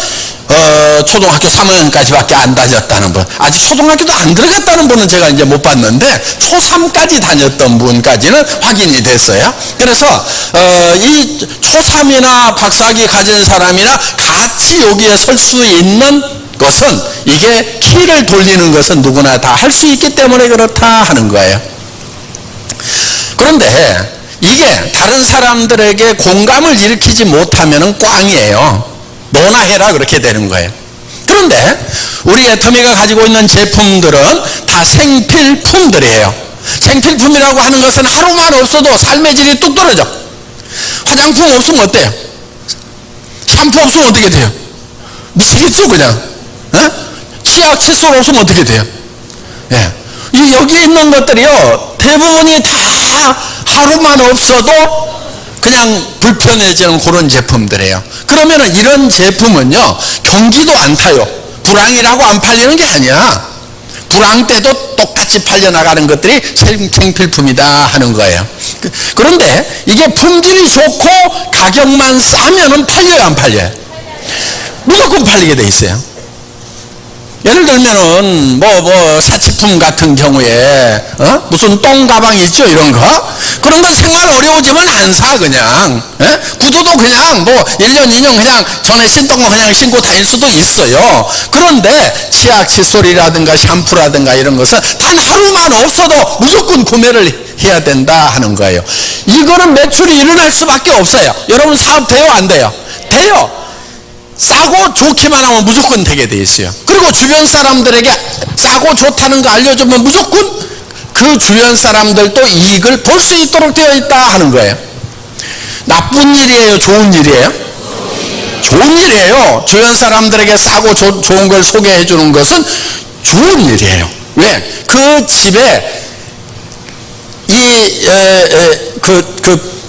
Speaker 3: 초등학교 3학년까지밖에 안 다녔다는 분, 아직 초등학교도 안 들어갔다는 분은 제가 이제 못 봤는데 초3까지 다녔던 분까지는 확인이 됐어요. 그래서 이 초3이나 박사학위 가진 사람이나 같이 여기에 설 수 있는 것은, 이게 키를 돌리는 것은 누구나 다 할 수 있기 때문에 그렇다 하는 거예요. 그런데 이게 다른 사람들에게 공감을 일으키지 못하면 꽝이에요. 너나 해라 그렇게 되는 거예요. 그런데 우리 애터미가 가지고 있는 제품들은 다 생필품들이에요. 생필품이라고 하는 것은 하루만 없어도 삶의 질이 뚝 떨어져. 화장품 없으면 어때요? 샴푸 없으면 어떻게 돼요? 미치겠죠 그냥. 치약 칫솔 없으면 어떻게 돼요? 예. 여기 있는 것들이요, 대부분이 다 하루만 없어도 그냥 불편해지는 그런 제품들이에요. 그러면은 이런 제품은요, 경기도 안 타요. 불황이라고 안 팔리는 게 아니야. 불황 때도 똑같이 팔려나가는 것들이 생필품이다 하는 거예요. 그런데 이게 품질이 좋고 가격만 싸면은 팔려요, 안 팔려요? 무조건 팔리게 돼 있어요. 예를 들면은 사치품 같은 경우에 무슨 똥 가방 있죠, 이런 거. 그런 거 생활 어려워지면 안 사 그냥. 구두도 그냥 1년 2년 그냥 전에 신던 거 그냥 신고 다닐 수도 있어요. 그런데 치약 칫솔이라든가 샴푸라든가 이런 것은 단 하루만 없어도 무조건 구매를 해야 된다 하는 거예요. 이거는 매출이 일어날 수밖에 없어요. 여러분 사업 돼요, 안 돼요? 돼요. 싸고 좋기만 하면 무조건 되게 돼 있어요. 그리고 주변 사람들에게 싸고 좋다는 거 알려주면 무조건 그 주변 사람들도 이익을 볼 수 있도록 되어 있다 하는 거예요. 나쁜 일이에요, 좋은 일이에요? 좋은 일이에요. 주변 사람들에게 싸고 좋은 걸 소개해 주는 것은 좋은 일이에요. 왜? 그 집에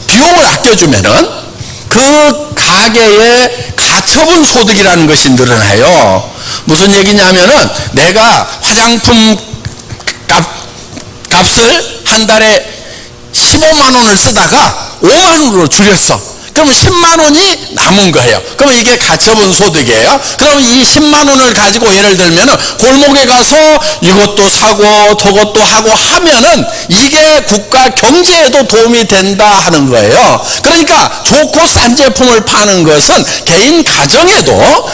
Speaker 3: 비용을 아껴주면은 그 가게에 가처분 소득이라는 것이 늘어나요. 무슨 얘기냐면은 내가 화장품 값을 한 달에 15만 원을 쓰다가 5만 원으로 줄였어. 그러면 10만 원이 남은 거예요. 그러면 이게 가처분 소득이에요. 그럼 이 10만 원을 가지고 예를 들면은 골목에 가서 이것도 사고 저것도 하고 하면은 이게 국가 경제에도 도움이 된다 하는 거예요. 그러니까 좋고 싼 제품을 파는 것은 개인 가정에도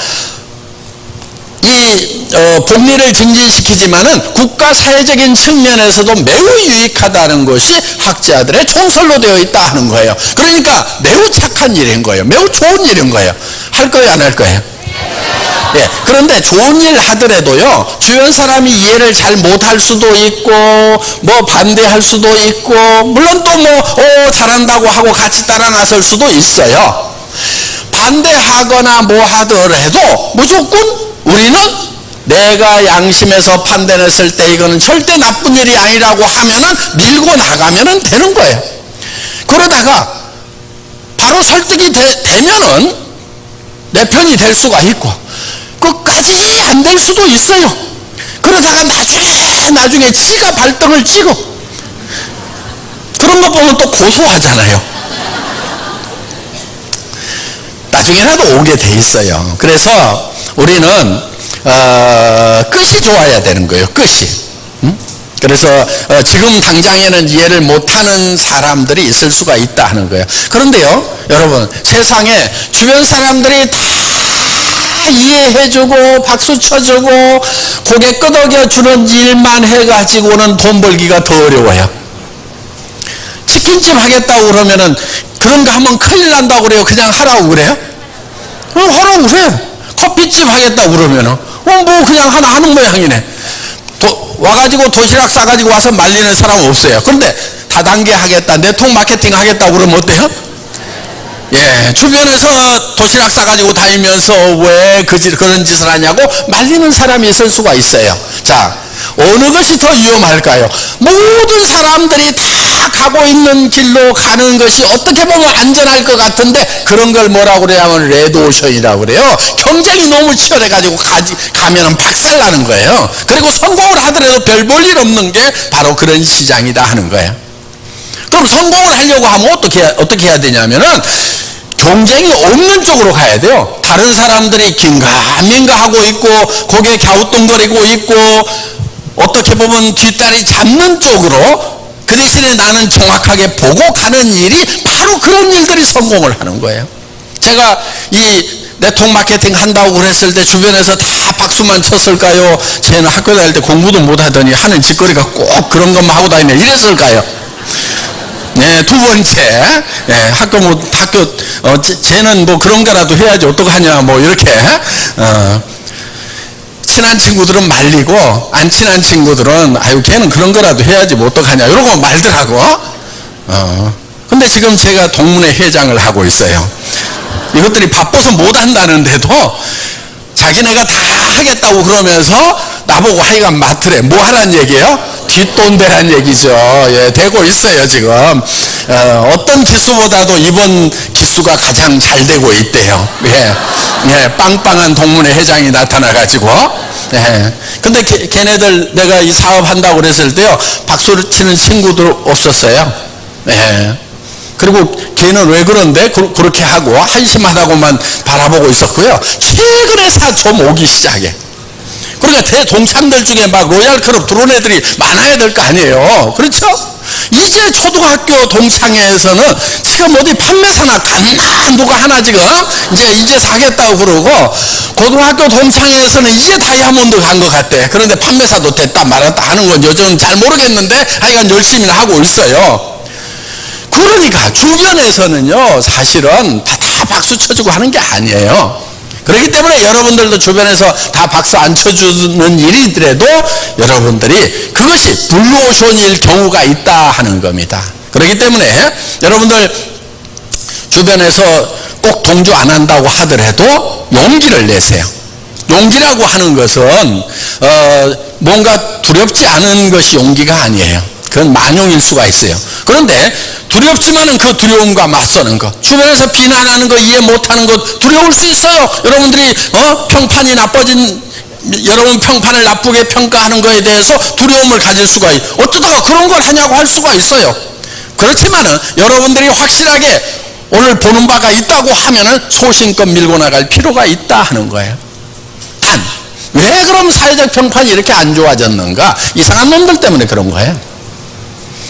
Speaker 3: 복리를 증진시키지만은 국가 사회적인 측면에서도 매우 유익하다는 것이 학자들의 총설로 되어 있다 하는 거예요. 그러니까 매우 착한 일인 거예요. 매우 좋은 일인 거예요. 할 거예요, 안 할 거예요? 예. 그런데 좋은 일 하더라도요, 주변 사람이 이해를 잘 못할 수도 있고 반대할 수도 있고, 물론 또 잘한다고 하고 같이 따라 나설 수도 있어요. 반대하거나 하더라도 무조건 우리는 내가 양심에서 판단했을 때 이거는 절대 나쁜 일이 아니라고 하면은 밀고 나가면은 되는 거예요. 그러다가 바로 설득이 되면은 내 편이 될 수가 있고, 끝까지 안 될 수도 있어요. 그러다가 나중에 지가 발등을 찍어. 그런 거 보면 또 고소하잖아요. 나중에라도 오게 돼 있어요. 그래서 우리는 끝이 좋아야 되는 거예요. 끝이. 그래서 지금 당장에는 이해를 못하는 사람들이 있을 수가 있다 하는 거예요. 그런데요, 여러분, 세상에 주변 사람들이 다 이해해주고 박수 쳐주고 고개 끄덕여주는 일만 해가지고는 돈 벌기가 더 어려워요. 치킨집 하겠다고 그러면은 그런 거 하면 큰일 난다고 그래요? 그냥 하라고 그래요? 하라고 그래요. 커피집 하겠다고 그러면은 뭐 그냥 하나 하는 모양이네. 와가지고 도시락 싸가지고 와서 말리는 사람 없어요. 그런데 다단계 하겠다, 네트워크 마케팅 하겠다고 그러면 어때요? 예, 주변에서 도시락 싸가지고 다니면서 왜 그런 짓을 하냐고 말리는 사람이 있을 수가 있어요. 자, 어느 것이 더 위험할까요? 모든 사람들이 다 가고 있는 길로 가는 것이 어떻게 보면 안전할 것 같은데 그런 걸 뭐라고 그래야하면 레드오션이라고 그래요. 경쟁이 너무 치열해가지고 가면은 박살나는 거예요. 그리고 성공을 하더라도 별 볼 일 없는 게 바로 그런 시장이다 하는 거예요. 그럼 성공을 하려고 하면 어떻게 해야 되냐면은 경쟁이 없는 쪽으로 가야 돼요. 다른 사람들이 긴가민가 하고 있고 고개 갸우뚱거리고 있고 어떻게 보면 뒷다리 잡는 쪽으로, 그 대신에 나는 정확하게 보고 가는 일이 바로 그런 일들이 성공을 하는 거예요. 제가 이 네트워크 마케팅 한다고 그랬을 때 주변에서 다 박수만 쳤을까요? 쟤는 학교 다닐 때 공부도 못하더니 하는 짓거리가 꼭 그런 것만 하고 다니네 이랬을까요? 네, 두 번째, 네, 쟤는 뭐 그런 거라도 해야지 어떡하냐, 뭐 이렇게, 친한 친구들은 말리고, 안 친한 친구들은, 아유, 걔는 그런 거라도 해야지 뭐 어떡하냐, 이러고 말더라고. 근데 지금 제가 동문회 회장을 하고 있어요. 이것들이 바빠서 못 한다는데도 자기네가 다 하겠다고 그러면서 나보고 하여간 맡으래. 뭐 하란 얘기예요? 뒷돈 대란 얘기죠. 예, 되고 있어요, 지금. 어떤 기수보다도 이번 기수가 가장 잘 되고 있대요. 예, 예, 빵빵한 동문회 회장이 나타나가지고. 예. 근데 걔네들 내가 이 사업 한다고 그랬을 때요, 박수를 치는 친구들 없었어요. 예. 그리고 걔는 왜 그런데 그렇게 하고 한심하다고만 바라보고 있었고요. 최근에 좀 오기 시작해. 그러니까 대동창들 중에 막 로얄클럽 들어온 애들이 많아야 될 거 아니에요. 그렇죠? 이제 초등학교 동창회에서는 지금 어디 판매사 나타나 누가 하나 지금 이제 사겠다고 그러고, 고등학교 동창회에서는 이제 다이아몬드 간 것 같대. 그런데 판매사도 됐다 말았다 하는 건 요즘 잘 모르겠는데 하여간 열심히 하고 있어요. 그러니까 주변에서는요, 사실은 다 박수 쳐주고 하는 게 아니에요. 그렇기 때문에 여러분들도 주변에서 다 박수 안 쳐주는 일이더라도 여러분들이 그것이 블루오션일 경우가 있다 하는 겁니다. 그렇기 때문에 여러분들 주변에서 꼭 동조 안 한다고 하더라도 용기를 내세요. 용기라고 하는 것은 뭔가 두렵지 않은 것이 용기가 아니에요. 그건 만용일 수가 있어요. 그런데 두렵지만은 그 두려움과 맞서는 것, 주변에서 비난하는 거, 이해 못하는 것 두려울 수 있어요. 여러분들이 평판이 나빠진, 여러분 평판을 나쁘게 평가하는 거에 대해서 두려움을 가질 수가 있어요. 어쩌다가 그런 걸 하냐고 할 수가 있어요. 그렇지만은 여러분들이 확실하게 오늘 보는 바가 있다고 하면은 소신껏 밀고 나갈 필요가 있다 하는 거예요. 단, 왜 그럼 사회적 평판이 이렇게 안 좋아졌는가? 이상한 놈들 때문에 그런 거예요.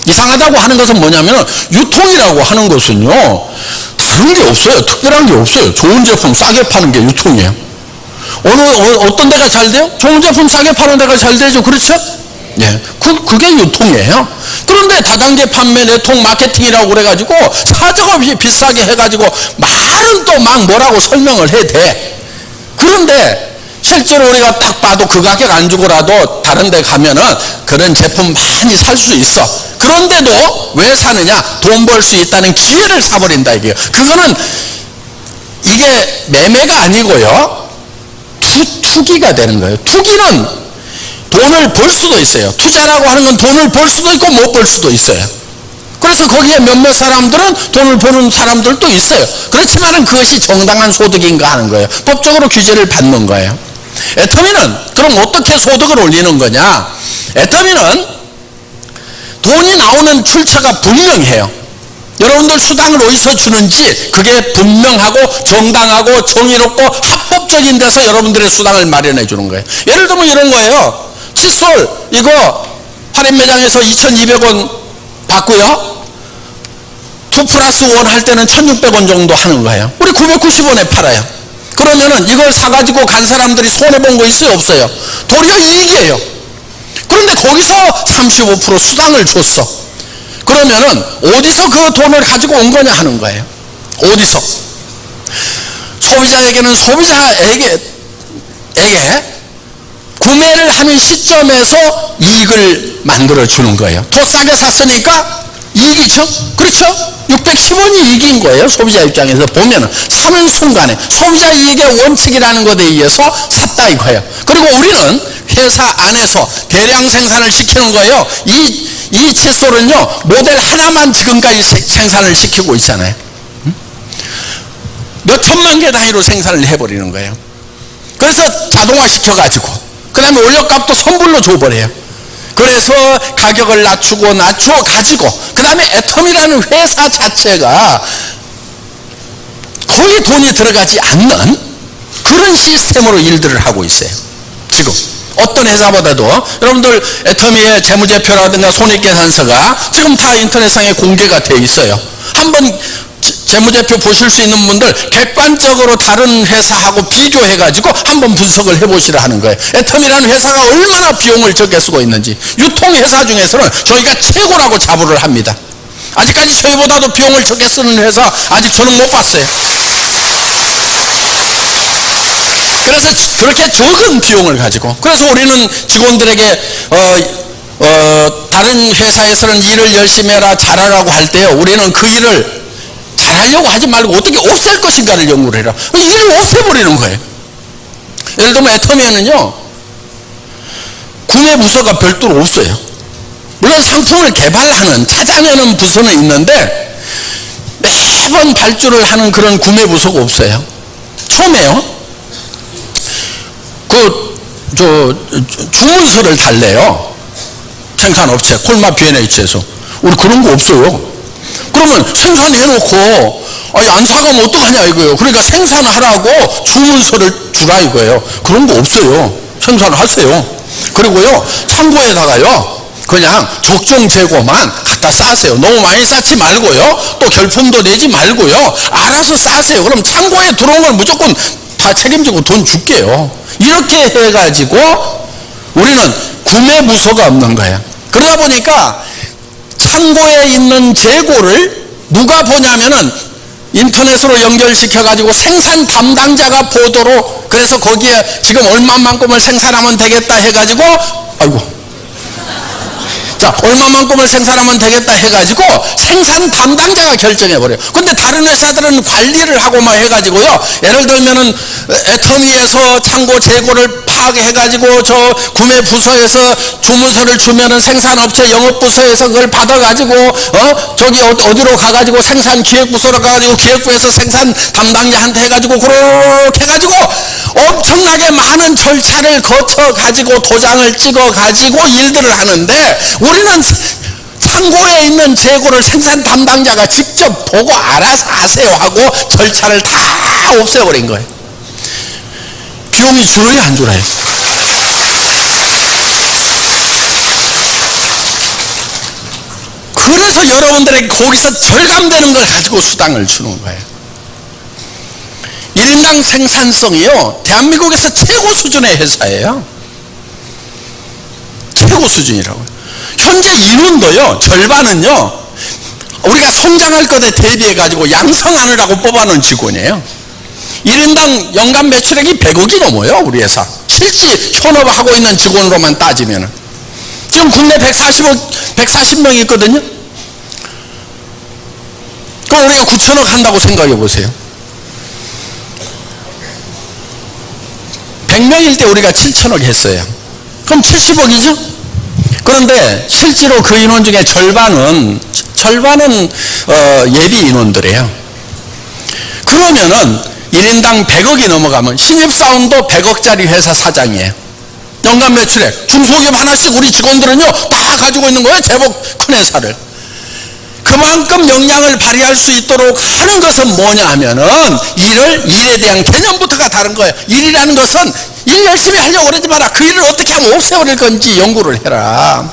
Speaker 3: 이상하다고 하는 것은 뭐냐면, 유통이라고 하는 것은요, 다른 게 없어요. 특별한 게 없어요. 좋은 제품 싸게 파는 게 유통이에요. 어떤 데가 잘 돼요? 좋은 제품 싸게 파는 데가 잘 되죠. 그렇죠? 예. 그게 유통이에요. 그런데 다단계 판매, 네트워크 마케팅이라고 그래가지고 사정없이 비싸게 해가지고 말은 또 막 뭐라고 설명을 해야 돼. 그런데 실제로 우리가 딱 봐도 그 가격 안 주고라도 다른 데 가면은 그런 제품 많이 살 수 있어. 그런데도 왜 사느냐? 돈 벌 수 있다는 기회를 사버린다 이게요. 그거는 이게 매매가 아니고요, 투기가 되는 거예요. 투기는 돈을 벌 수도 있어요. 투자라고 하는 건 돈을 벌 수도 있고 못 벌 수도 있어요. 그래서 거기에 몇몇 사람들은 돈을 버는 사람들도 있어요. 그렇지만은 그것이 정당한 소득인가 하는 거예요. 법적으로 규제를 받는 거예요. 애터미는 그럼 어떻게 소득을 올리는 거냐? 애터미는 돈이 나오는 출처가 분명해요. 여러분들 수당을 어디서 주는지 그게 분명하고 정당하고 정의롭고 합법적인 데서 여러분들의 수당을 마련해 주는 거예요. 예를 들면 이런 거예요. 칫솔 이거 할인 매장에서 2,200원 받고요. 2+1 할 때는 1,600원 정도 하는 거예요. 우리 990원에 팔아요. 그러면은 이걸 사가지고 간 사람들이 손해본 거 있어요? 없어요? 도리어 이익이에요. 그런데 거기서 35% 수당을 줬어. 그러면은 어디서 그 돈을 가지고 온 거냐 하는 거예요. 어디서? 소비자에게는 소비자에게 구매를 하는 시점에서 이익을 만들어 주는 거예요. 더 싸게 샀으니까 이익이죠. 그렇죠? 610원이 이익인 거예요. 소비자 입장에서 보면은 사는 순간에 소비자 이익의 원칙이라는 것에 의해서 샀다 이거예요. 그리고 우리는 회사 안에서 대량 생산을 시키는 거예요. 이 칫솔은요 모델 하나만 지금까지 생산을 시키고 있잖아요. 몇 천만 개 단위로 생산을 해버리는 거예요. 그래서 자동화 시켜가지고 그 다음에 원료값도 선불로 줘버려요. 그래서 가격을 낮추어 가지고 그 다음에 애텀이라는 회사 자체가 거의 돈이 들어가지 않는 그런 시스템으로 일들을 하고 있어요. 지금 어떤 회사보다도 여러분들 애터미의 재무제표라든가 손익계산서가 지금 다 인터넷상에 공개가 되어 있어요. 한번 재무제표 보실 수 있는 분들 객관적으로 다른 회사하고 비교해가지고 한번 분석을 해보시라 하는 거예요. 애터미라는 회사가 얼마나 비용을 적게 쓰고 있는지. 유통회사 중에서는 저희가 최고라고 자부를 합니다. 아직까지 저희보다도 비용을 적게 쓰는 회사 아직 저는 못 봤어요. 그래서 그렇게 적은 비용을 가지고 그래서 우리는 직원들에게 다른 회사에서는 일을 열심히 해라 잘하라고 할 때요 우리는 그 일을 잘하려고 하지 말고 어떻게 없앨 것인가를 연구를 해라. 일을 없애버리는 거예요. 예를 들면 애터미에는요 구매 부서가 별도로 없어요. 물론 상품을 개발하는 찾아내는 부서는 있는데 매번 발주를 하는 그런 구매 부서가 없어요. 처음에요 주문서를 달래요. 생산업체 콜마 B&H에서 우리 그런 거 없어요. 그러면 생산해놓고 안 사가면 어떡하냐 이거예요. 그러니까 생산하라고 주문서를 주라 이거예요. 그런 거 없어요. 생산하세요. 그리고요 창고에다가요 그냥 적정 재고만 갖다 싸세요. 너무 많이 쌓지 말고요 또 결품도 내지 말고요 알아서 싸세요. 그럼 창고에 들어온 걸 무조건 다 책임지고 돈 줄게요. 이렇게 해가지고 우리는 구매 부서가 없는 거예요. 그러다 보니까 창고에 있는 재고를 누가 보냐면은 인터넷으로 연결시켜가지고 생산 담당자가 보도록 그래서 거기에 지금 얼마만큼을 생산하면 되겠다 해가지고 자 얼마만큼을 생산하면 되겠다 해가지고 생산 담당자가 결정해버려요. 근데 다른 회사들은 관리를 하고만 해가지고요 예를 들면은 애터미에서 창고 재고를 파악해가지고 저 구매 부서에서 주문서를 주면은 생산업체 영업부서에서 그걸 받아가지고 저기 어디로 가가지고 생산기획부서로 가가지고 기획부에서 생산 담당자한테 해가지고 그렇게 해가지고 엄청나게 많은 절차를 거쳐가지고 도장을 찍어가지고 일들을 하는데 우리는 창고에 있는 재고를 생산 담당자가 직접 보고 알아서 하세요 하고 절차를 다 없애버린 거예요. 비용이 줄어요 안 줄어요? 그래서 여러분들에게 거기서 절감되는 걸 가지고 수당을 주는 거예요. 1인당 생산성이요 대한민국에서 최고 수준의 회사예요. 최고 수준이라고요. 현재 인원도요 절반은요 우리가 성장할 것에 대비해 가지고 양성하느라고 뽑아놓은 직원이에요. 1인당 연간 매출액이 100억이 넘어요 우리 회사. 실제 현업하고 있는 직원으로만 따지면은 지금 국내 140명 있거든요. 그럼 우리가 9천억 한다고 생각해 보세요. 100명일 때 우리가 7천억 했어요. 그럼 70억이죠? 그런데 실제로 그 인원 중에 절반은 예비 인원들이에요. 그러면은 1인당 100억이 넘어가면 신입사원도 100억짜리 회사 사장이에요. 연간 매출액 중소기업 하나씩 우리 직원들은요 다 가지고 있는 거예요. 제법 큰 회사를. 그만큼 영향을 발휘할 수 있도록 하는 것은 뭐냐 하면은 일에 대한 개념부터가 다른 거예요. 일이라는 것은 일 열심히 하려고 그러지 마라. 그 일을 어떻게 하면 없애버릴 건지 연구를 해라.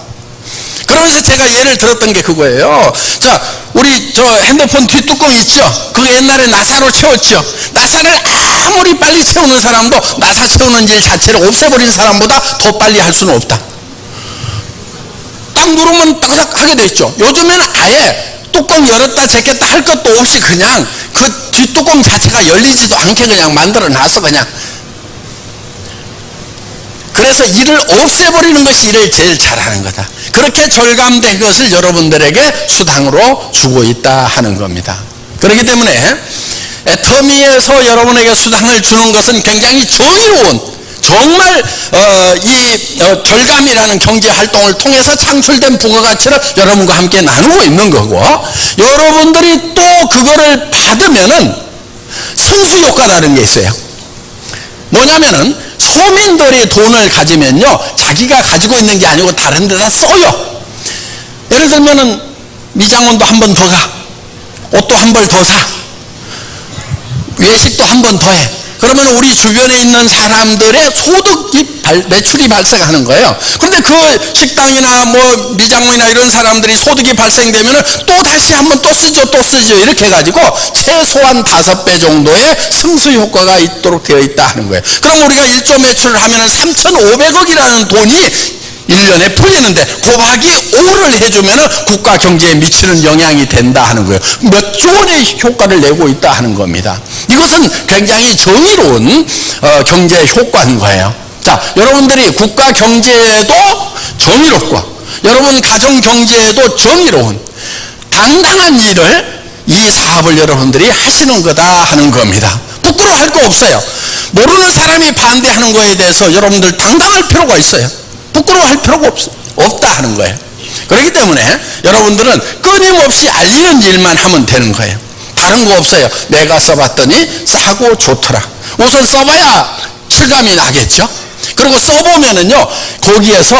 Speaker 3: 그러면서 제가 예를 들었던 게 그거예요. 자, 우리 저 핸드폰 뒷뚜껑 있죠? 그거 옛날에 나사로 채웠죠? 나사를 아무리 빨리 채우는 사람도 나사 채우는 일 자체를 없애버린 사람보다 더 빨리 할 수는 없다. 딱 누르면 따그닥 하게 돼 있죠. 요즘에는 아예 뚜껑 열었다 제꼈다 할 것도 없이 그냥 그 뒷뚜껑 자체가 열리지도 않게 그냥 만들어 놔서 그냥. 그래서 일을 없애버리는 것이 일을 제일 잘하는 거다. 그렇게 절감된 것을 여러분들에게 수당으로 주고 있다 하는 겁니다. 그렇기 때문에 애터미에서 여러분에게 수당을 주는 것은 굉장히 정의로운, 정말 절감이라는 경제활동을 통해서 창출된 부가가치를 여러분과 함께 나누고 있는 거고, 여러분들이 또 그거를 받으면은 승수효과라는 게 있어요. 뭐냐면은 서민들이 돈을 가지면요, 자기가 가지고 있는 게 아니고 다른 데다 써요. 예를 들면은 미장원도 한 번 더 가, 옷도 한 벌 더 사, 외식도 한 번 더 해. 그러면 우리 주변에 있는 사람들의 소득이 매출이 발생하는 거예요. 그런데 그 식당이나 뭐 미장원이나 이런 사람들이 소득이 발생되면 또 다시 한번 또 쓰죠 이렇게 해가지고 최소한 5배 정도의 승수 효과가 있도록 되어 있다 하는 거예요. 그럼 우리가 1조 매출을 하면 3,500억이라는 돈이 1년에 풀리는데 곱하기 5를 해주면 국가 경제에 미치는 영향이 된다 하는 거예요. 몇 조 원의 효과를 내고 있다 하는 겁니다. 이것은 굉장히 정의로운 경제 효과인 거예요. 자, 여러분들이 국가 경제에도 정의롭고 여러분 가정 경제에도 정의로운 당당한 일을, 이 사업을 여러분들이 하시는 거다 하는 겁니다. 부끄러워할 거 없어요. 모르는 사람이 반대하는 거에 대해서 여러분들 당당할 필요가 있어요. 부끄러워할 필요가 없다 하는 거예요. 그렇기 때문에 여러분들은 끊임없이 알리는 일만 하면 되는 거예요. 다른 거 없어요. 내가 써봤더니 싸고 좋더라. 우선 써봐야 실감이 나겠죠. 그리고 써보면은요, 거기에서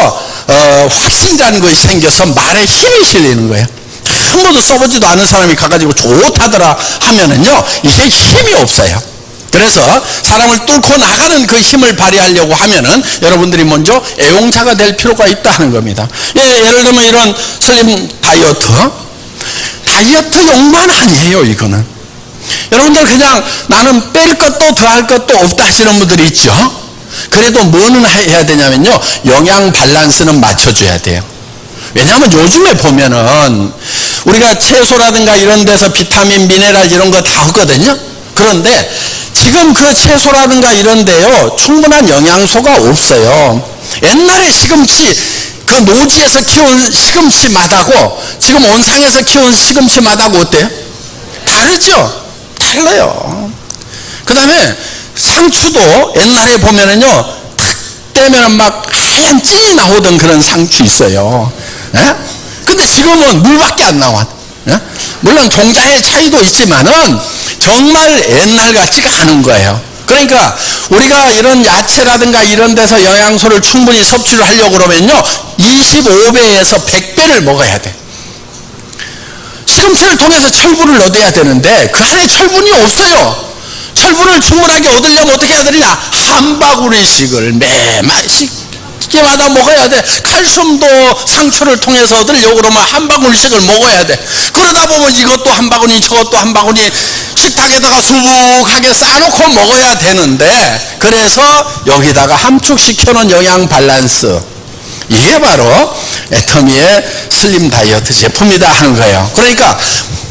Speaker 3: 확신이라는 것이 생겨서 말에 힘이 실리는 거예요. 한 번도 써보지도 않은 사람이 가가지고 좋다더라 하면은요, 이게 힘이 없어요. 그래서 사람을 뚫고 나가는 그 힘을 발휘하려고 하면은 여러분들이 먼저 애용자가 될 필요가 있다는 겁니다. 예를 들면 이런 슬림 다이어트용만 아니에요. 이거는 여러분들 그냥 나는 뺄 것도 더할 것도 없다 하시는 분들이 있죠. 그래도 뭐는 해야 되냐면요, 영양 밸런스는 맞춰줘야 돼요. 왜냐하면 요즘에 보면은 우리가 채소라든가 이런 데서 비타민, 미네랄 이런 거 다 하거든요. 그런데 지금 그 채소라든가 이런 데요, 충분한 영양소가 없어요. 옛날에 시금치, 그 노지에서 키운 시금치 맛하고 지금 온상에서 키운 시금치 맛하고 어때요? 다르죠? 달라요. 그 다음에 상추도 옛날에 보면은요, 탁 떼면 막 하얀 찐이 나오던 그런 상추 있어요. 예? 근데 지금은 물밖에 안 나와. 예? 물론 종자의 차이도 있지만은 정말 옛날 같지가 않은 거예요. 그러니까 우리가 이런 야채라든가 이런 데서 영양소를 충분히 섭취를 하려고 그러면요, 25배에서 100배를 먹어야 돼. 시금치를 통해서 철분을 얻어야 되는데 그 안에 철분이 없어요. 철분을 충분하게 얻으려면 어떻게 해야 되느냐? 한 바구니씩을 매마씩 때마다 먹어야 돼. 칼슘도 상추를 통해서 얻으려고 그러면 한 바구니씩을 먹어야 돼. 그러다 보면 이것도 한 바구니 저것도 한 바구니 식탁에다가 수북하게 쌓아놓고 먹어야 되는데, 그래서 여기다가 함축시켜놓은 영양 밸런스, 이게 바로 애터미의 슬림 다이어트 제품이다 하는 거예요. 그러니까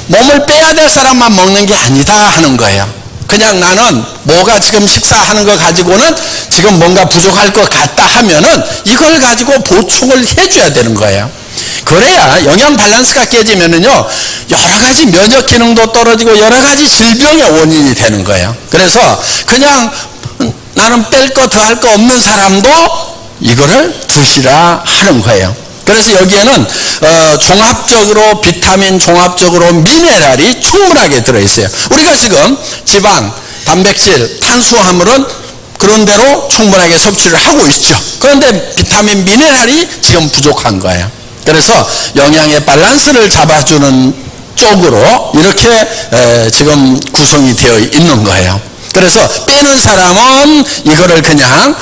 Speaker 3: 몸을 빼야 될 사람만 먹는 게 아니다 하는 거예요. 그냥 나는 뭐가 지금 식사하는 거 가지고는 지금 뭔가 부족할 것 같다 하면은 이걸 가지고 보충을 해줘야 되는 거예요. 그래야 영양 밸런스가 깨지면은요, 여러 가지 면역 기능도 떨어지고 여러 가지 질병의 원인이 되는 거예요. 그래서 그냥 나는 뺄 거 더할 거 없는 사람도 이거를 드시라 하는 거예요. 그래서 여기에는 종합적으로 비타민, 종합적으로 미네랄이 충분하게 들어있어요. 우리가 지금 지방, 단백질, 탄수화물은 그런 대로 충분하게 섭취를 하고 있죠. 그런데 비타민, 미네랄이 지금 부족한 거예요. 그래서 영양의 밸런스를 잡아주는 쪽으로 이렇게 지금 구성이 되어 있는 거예요. 그래서 빼는 사람은 이거를 그냥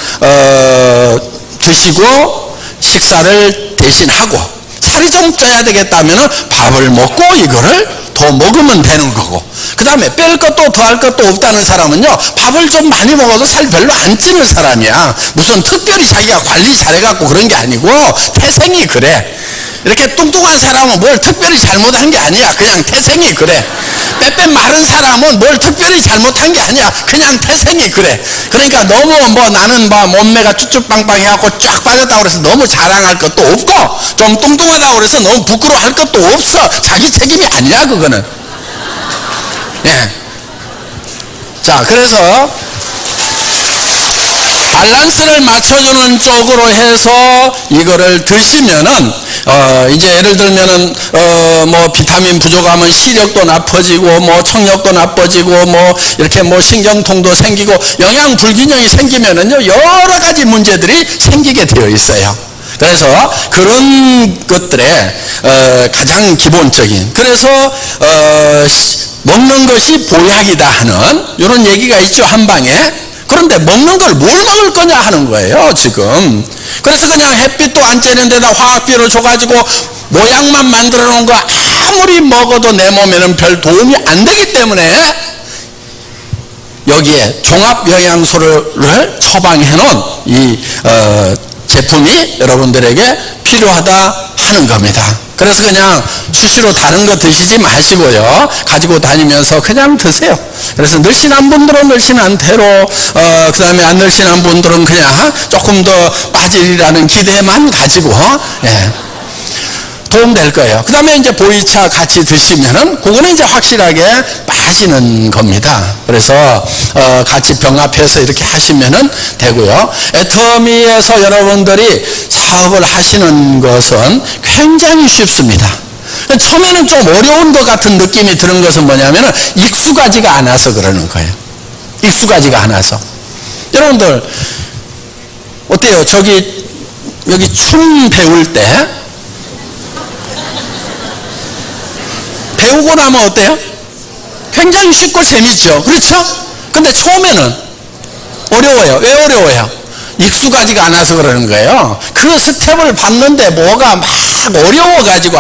Speaker 3: 드시고 식사를 대신하고, 살이 좀 쪄야 되겠다면 밥을 먹고 이거를 더 먹으면 되는 거고, 그 다음에 뺄 것도 더할 것도 없다는 사람은요, 밥을 좀 많이 먹어도 살 별로 안 찌는 사람이야. 무슨 특별히 자기가 관리 잘해갖고 그런 게 아니고 태생이 그래. 이렇게 뚱뚱한 사람은 뭘 특별히 잘못한 게 아니야. 그냥 태생이 그래. 빼빼 마른 사람은 뭘 특별히 잘못한 게 아니야. 그냥 태생이 그래. 그러니까 너무 뭐 나는 뭐 몸매가 쭉쭉빵빵해갖고 쫙 빠졌다고 그래서 너무 자랑할 것도 없고, 좀 뚱뚱하다고 그래서 너무 부끄러워할 것도 없어. 자기 책임이 아니야, 그거는. 예. 자, 그래서 밸런스를 맞춰주는 쪽으로 해서 이거를 드시면은 이제 예를 들면은 뭐 비타민 부족하면 시력도 나빠지고 뭐 청력도 나빠지고 뭐 이렇게 뭐 신경통도 생기고 영양 불균형이 생기면은요 여러 가지 문제들이 생기게 되어 있어요. 그래서 그런 것들에 가장 기본적인, 그래서 먹는 것이 보약이다 하는 이런 얘기가 있죠, 한방에. 그런데 먹는 걸 뭘 먹을 거냐 하는 거예요, 지금. 그래서 그냥 햇빛도 안 쬐는 데다 화학비를 줘가지고 모양만 만들어 놓은 거 아무리 먹어도 내 몸에는 별 도움이 안 되기 때문에 여기에 종합영양소를 처방해 놓은 이 제품이 여러분들에게 필요하다 하는 겁니다. 그래서 그냥 수시로 다른 거 드시지 마시고요, 가지고 다니면서 그냥 드세요. 그래서 늘씬한 분들은 늘씬한 대로, 그 다음에 안 늘씬한 분들은 그냥 조금 더 빠지리라는 기대만 가지고, 예, 도움될 거예요. 그 다음에 이제 보이차 같이 드시면은 그거는 이제 확실하게 빠지는 겁니다. 그래서 같이 병합해서 이렇게 하시면은 되고요. 애터미에서 여러분들이 사업을 하시는 것은 굉장히 쉽습니다. 처음에는 좀 어려운 것 같은 느낌이 드는 것은 뭐냐면은 익숙하지가 않아서 그러는 거예요. 익숙하지가 않아서. 여러분들 어때요? 여기 춤 배울 때 배우고 나면 어때요? 굉장히 쉽고 재밌죠. 그렇죠? 근데 처음에는 어려워요. 왜 어려워요? 익숙하지가 않아서 그러는 거예요. 그 스텝을 밟는데 뭐가 막 어려워가지고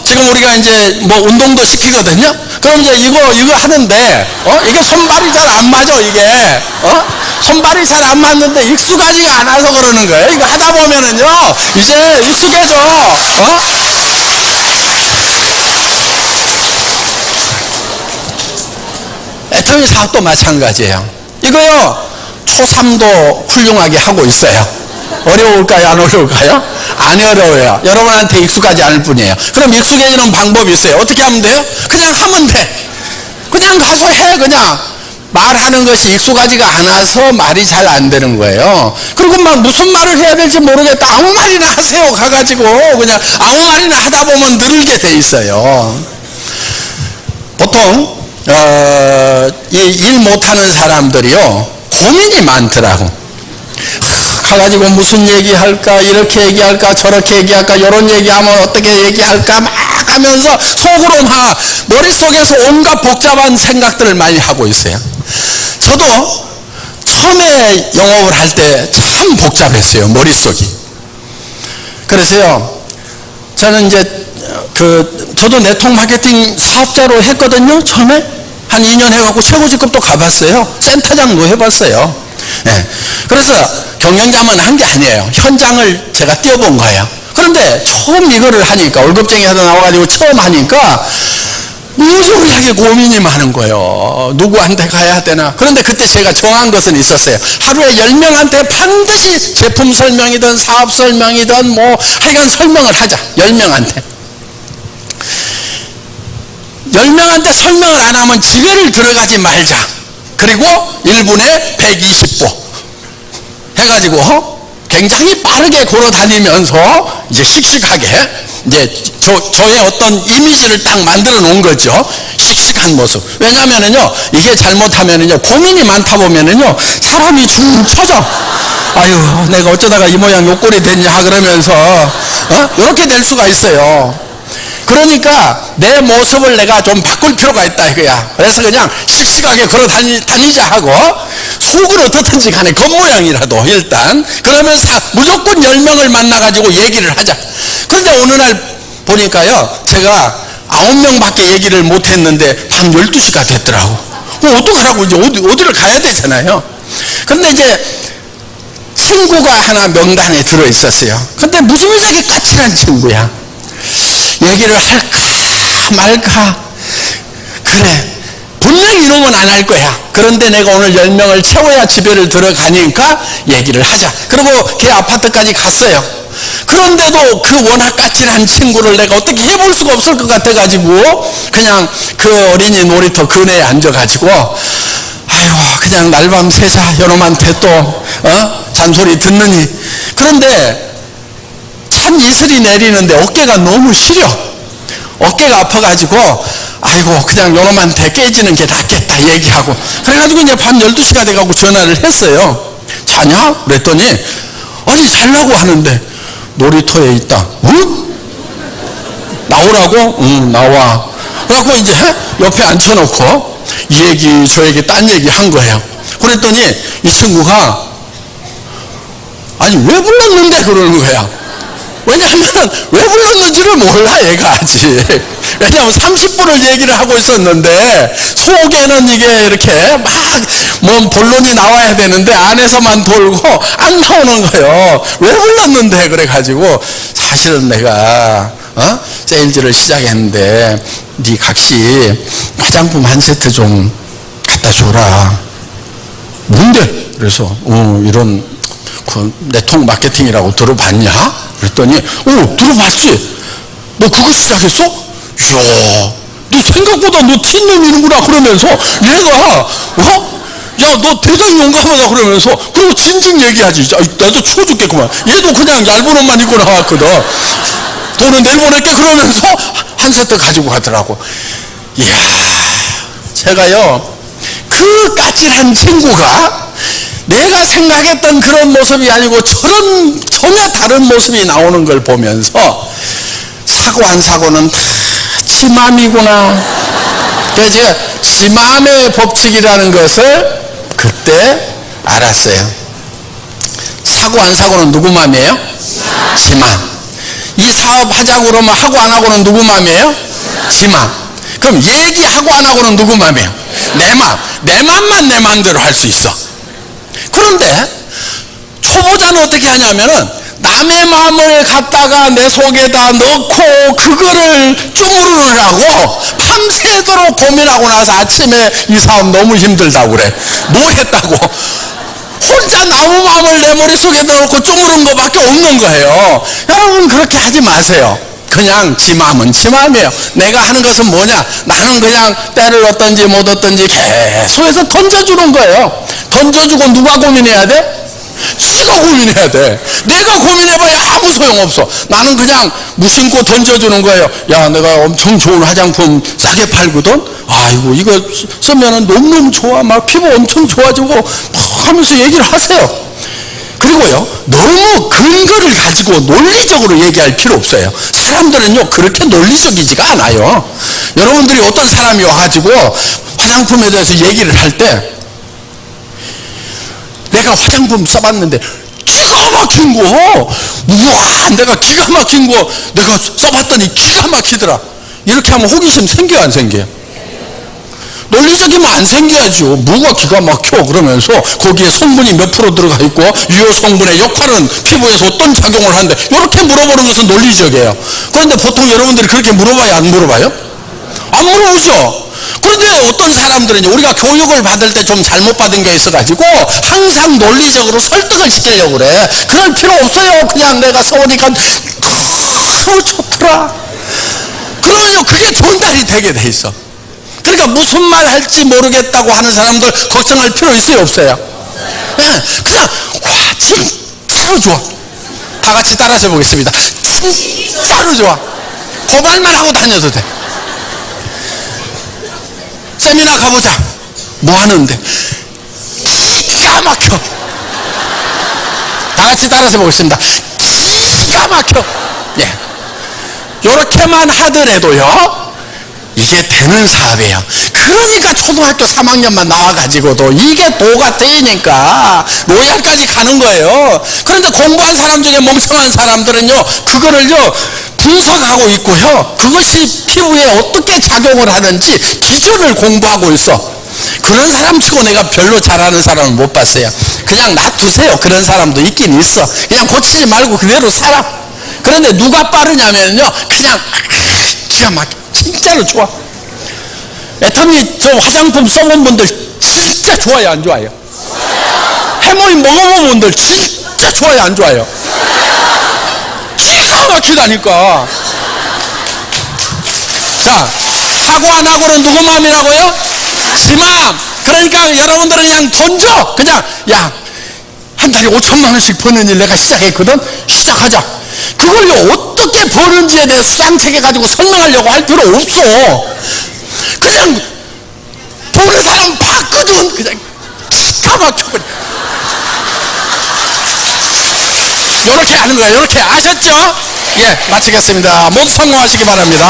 Speaker 3: 지금 우리가 이제 뭐 운동도 시키거든요. 그럼 이제 이거 하는데 이게 손발이 잘 안 맞아. 이게 손발이 잘 안 맞는데 익숙하지가 않아서 그러는 거예요. 이거 하다 보면은요 이제 익숙해져. 애터미 사업도 마찬가지예요. 이거요 초3도 훌륭하게 하고 있어요. 어려울까요? 안 어려울까요? 안 어려워요. 여러분한테 익숙하지 않을 뿐이에요. 그럼 익숙해지는 방법이 있어요. 어떻게 하면 돼요? 그냥 하면 돼. 그냥 가서 해. 그냥 말하는 것이 익숙하지가 않아서 말이 잘 안 되는 거예요. 그리고 막 무슨 말을 해야 될지 모르겠다. 아무 말이나 하세요. 가가지고 그냥 아무 말이나 하다 보면 늘게 돼 있어요. 보통 일 못하는 사람들이요 고민이 많더라고. 가가지고 무슨 얘기할까, 이렇게 얘기할까, 저렇게 얘기할까, 이런 얘기하면 어떻게 얘기할까 막 하면서 속으로 막 머릿속에서 온갖 복잡한 생각들을 많이 하고 있어요. 저도 처음에 영업을 할 때 참 복잡했어요, 머릿속이. 그래서요 저는 이제 저도 네트워크 마케팅 사업자로 했거든요. 처음에 한 2년 해갖고 최고직급도 가봤어요. 센터장도 해봤어요. 네. 그래서 경영자만 한 게 아니에요. 현장을 제가 뛰어본 거예요. 그런데 처음 이거를 하니까, 월급쟁이 하다 나와가지고 처음 하니까 무지하게 고민이 많은 거예요. 누구한테 가야 되나. 그런데 그때 제가 정한 것은 있었어요. 하루에 10명한테 반드시 제품 설명이든 사업 설명이든 뭐 하여간 설명을 하자. 10명한테 10명한테 설명을 안 하면 집에를 들어가지 말자. 그리고 1분에 120보 해가지고 굉장히 빠르게 걸어 다니면서 이제 씩씩하게 이제 저의 어떤 이미지를 딱 만들어 놓은 거죠. 씩씩한 모습. 왜냐면은요 이게 잘못하면은요 고민이 많다 보면은요 사람이 춤 쳐져. 아유 내가 어쩌다가 이 모양 요 꼴이 됐냐 그러면서 이렇게 될 수가 있어요. 그러니까 내 모습을 내가 좀 바꿀 필요가 있다 이거야. 그래서 그냥 씩씩하게 걸어 다니자 하고 속은 어떻든지 간에 겉모양이라도 일단 그러면서 무조건 10명을 만나가지고 얘기를 하자. 그런데 어느 날 보니까요, 제가 9명밖에 얘기를 못했는데 밤 12시가 됐더라고. 그럼 어떡하라고, 이제 어디를 가야 되잖아요. 그런데 이제 친구가 하나 명단에 들어 있었어요. 근데 무지무지하게 까칠한 친구야. 얘기를 할까 말까. 그래, 분명히 이러면 안 할 거야. 그런데 내가 오늘 10명을 채워야 집에를 들어가니까 얘기를 하자. 그리고 걔 아파트까지 갔어요. 그런데도 그 워낙 까칠한 친구를 내가 어떻게 해볼 수가 없을 것 같아가지고 그냥 그 어린이 놀이터 근해에 앉아가지고 아이고 그냥 날밤 새자 여놈한테 또 잔소리 듣느니. 그런데 찬 이슬이 내리는데 어깨가 너무 시려. 어깨가 아파가지고 아이고 그냥 요놈한테 깨지는 게 낫겠다 얘기하고, 그래가지고 이제 밤 12시가 돼가지고 전화를 했어요. 자냐? 그랬더니 아니 자려고 하는데 놀이터에 있다. 응? 나오라고? 응, 나와. 그래갖고 이제 옆에 앉혀놓고 이 얘기 저 얘기 딴 얘기 한 거예요. 그랬더니 이 친구가 아니 왜 불렀는데 그러는 거야. 왜냐하면 왜 불렀는지를 몰라 얘가 아직. 왜냐하면 30분을 얘기를 하고 있었는데 속에는 이게 이렇게 막 뭐 본론이 나와야 되는데 안에서만 돌고 안 나오는 거예요. 왜 불렀는데. 그래가지고 사실은 내가 세일즈를 시작했는데 네 각시 화장품 한 세트 좀 갖다 줘라. 뭔데? 그래서 이런 그 네트워크 마케팅이라고 들어봤냐? 그랬더니 들어봤지. 너 그거 시작했어? 이야, 너 생각보다 너 튀놈이는구나. 그러면서 얘가 야, 너 대단히 용감하다. 그러면서 그리고 진즉 얘기하지. 나도 추워 죽겠구만. 얘도 그냥 얇은 옷만 입고 나왔거든. 돈은 내보낼게. 그러면서 한 세트 가지고 가더라고. 이야, 제가요 그 까칠한 친구가 내가 생각했던 그런 모습이 아니고 전혀 다른 모습이 나오는 걸 보면서 사고 안 사고는 다 지 맘이구나. 그래서 제가 지 맘의 법칙이라는 것을 그때 알았어요. 사고 안 사고는 누구 맘이에요? 지 맘. 이 사업 하자고 그러면 하고 안 하고는 누구 맘이에요? 지 맘. 그럼 얘기하고 안 하고는 누구 맘이에요? 내 맘. 내 맘만 내 맘대로 할 수 있어. 그런데 초보자는 어떻게 하냐면은 남의 마음을 갖다가 내 속에다 넣고 그거를 쪼무르느라고 밤새도록 고민하고 나서 아침에 이 사업 너무 힘들다고 그래. 뭐 했다고? 혼자 나무 마음을 내 머릿속에다 넣고 쪼무른 것밖에 없는 거예요. 여러분 그렇게 하지 마세요. 그냥 지 마음은 지 마음이에요. 내가 하는 것은 뭐냐? 나는 그냥 때를 얻든지 못 얻든지 계속해서 던져주는 거예요. 던져주고 누가 고민해야 돼? 지가 고민해야 돼. 내가 고민해봐야 아무 소용없어. 나는 그냥 무심코 던져주는 거예요. 야, 내가 엄청 좋은 화장품 싸게 팔거든. 아이고 이거 쓰면은 너무너무 좋아. 막 피부 엄청 좋아지고 막 하면서 얘기를 하세요. 그리고요 너무 근거를 가지고 논리적으로 얘기할 필요 없어요. 사람들은요 그렇게 논리적이지가 않아요. 여러분들이 어떤 사람이 와가지고 화장품에 대해서 얘기를 할 때 내가 화장품 써봤는데 기가 막힌 거, 우와 내가 기가 막힌 거 내가 써봤더니 기가 막히더라. 이렇게 하면 호기심 생겨요 안 생겨요? 논리적이면 안 생겨야죠. 뭐가 기가 막혀. 그러면서 거기에 성분이 몇 프로 들어가 있고 유효 성분의 역할은 피부에서 어떤 작용을 하는데 이렇게 물어보는 것은 논리적이에요. 그런데 보통 여러분들이 그렇게 물어봐요 안 물어봐요? 안 물어보죠. 그런데 어떤 사람들은 우리가 교육을 받을 때 좀 잘못 받은 게 있어가지고 항상 논리적으로 설득을 시키려고 그래. 그럴 필요 없어요. 그냥 내가 써보니까 너무 좋더라. 그러면 그게 전달이 되게 돼 있어. 그러니까 무슨 말 할지 모르겠다고 하는 사람들 걱정할 필요 있어요 없어요? 그냥 와 진짜로 좋아. 다 같이 따라서 해보겠습니다. 진짜로 좋아. 그 말만 하고 다녀도 돼. 세미나 가보자. 뭐 하는데? 기가 막혀. 다 같이 따라서 해보겠습니다. 기가 막혀. 예. 요렇게만 하더라도요, 이게 되는 사업이에요. 그러니까 초등학교 3학년만 나와가지고도 이게 도가 뜨이니까 로얄까지 가는 거예요. 그런데 공부한 사람 중에 멍청한 사람들은요, 그거를요, 분석하고 있고요, 그것이 피부에 어떻게 작용을 하는지 기준을 공부하고 있어. 그런 사람 치고 내가 별로 잘하는 사람은 못 봤어요. 그냥 놔두세요. 그런 사람도 있긴 있어. 그냥 고치지 말고 그대로 살아. 그런데 누가 빠르냐면요, 그냥 기가 막혀. 진짜로 좋아. 애터미 저 화장품 써본 분들 진짜 좋아요, 안 좋아요? 해모인 먹어본 분들 진짜 좋아요, 안 좋아요? 기가 막히다니까. 자, 사고 안 하고는 누구 마음이라고요? 지 마음. 그러니까 여러분들은 그냥 돈 줘. 그냥, 야, 한 달에 5천만 원씩 버는 일 내가 시작했거든? 시작하자. 그걸요, 어떻게 버는지에 대해서 쌍책해가지고 설명하려고 할 필요 없어. 그냥 버는 사람 봤거든. 그냥 기가 막혀버려. 요렇게 하는 거예요. 요렇게 아셨죠? 예, 마치겠습니다. 모두 성공하시기 바랍니다.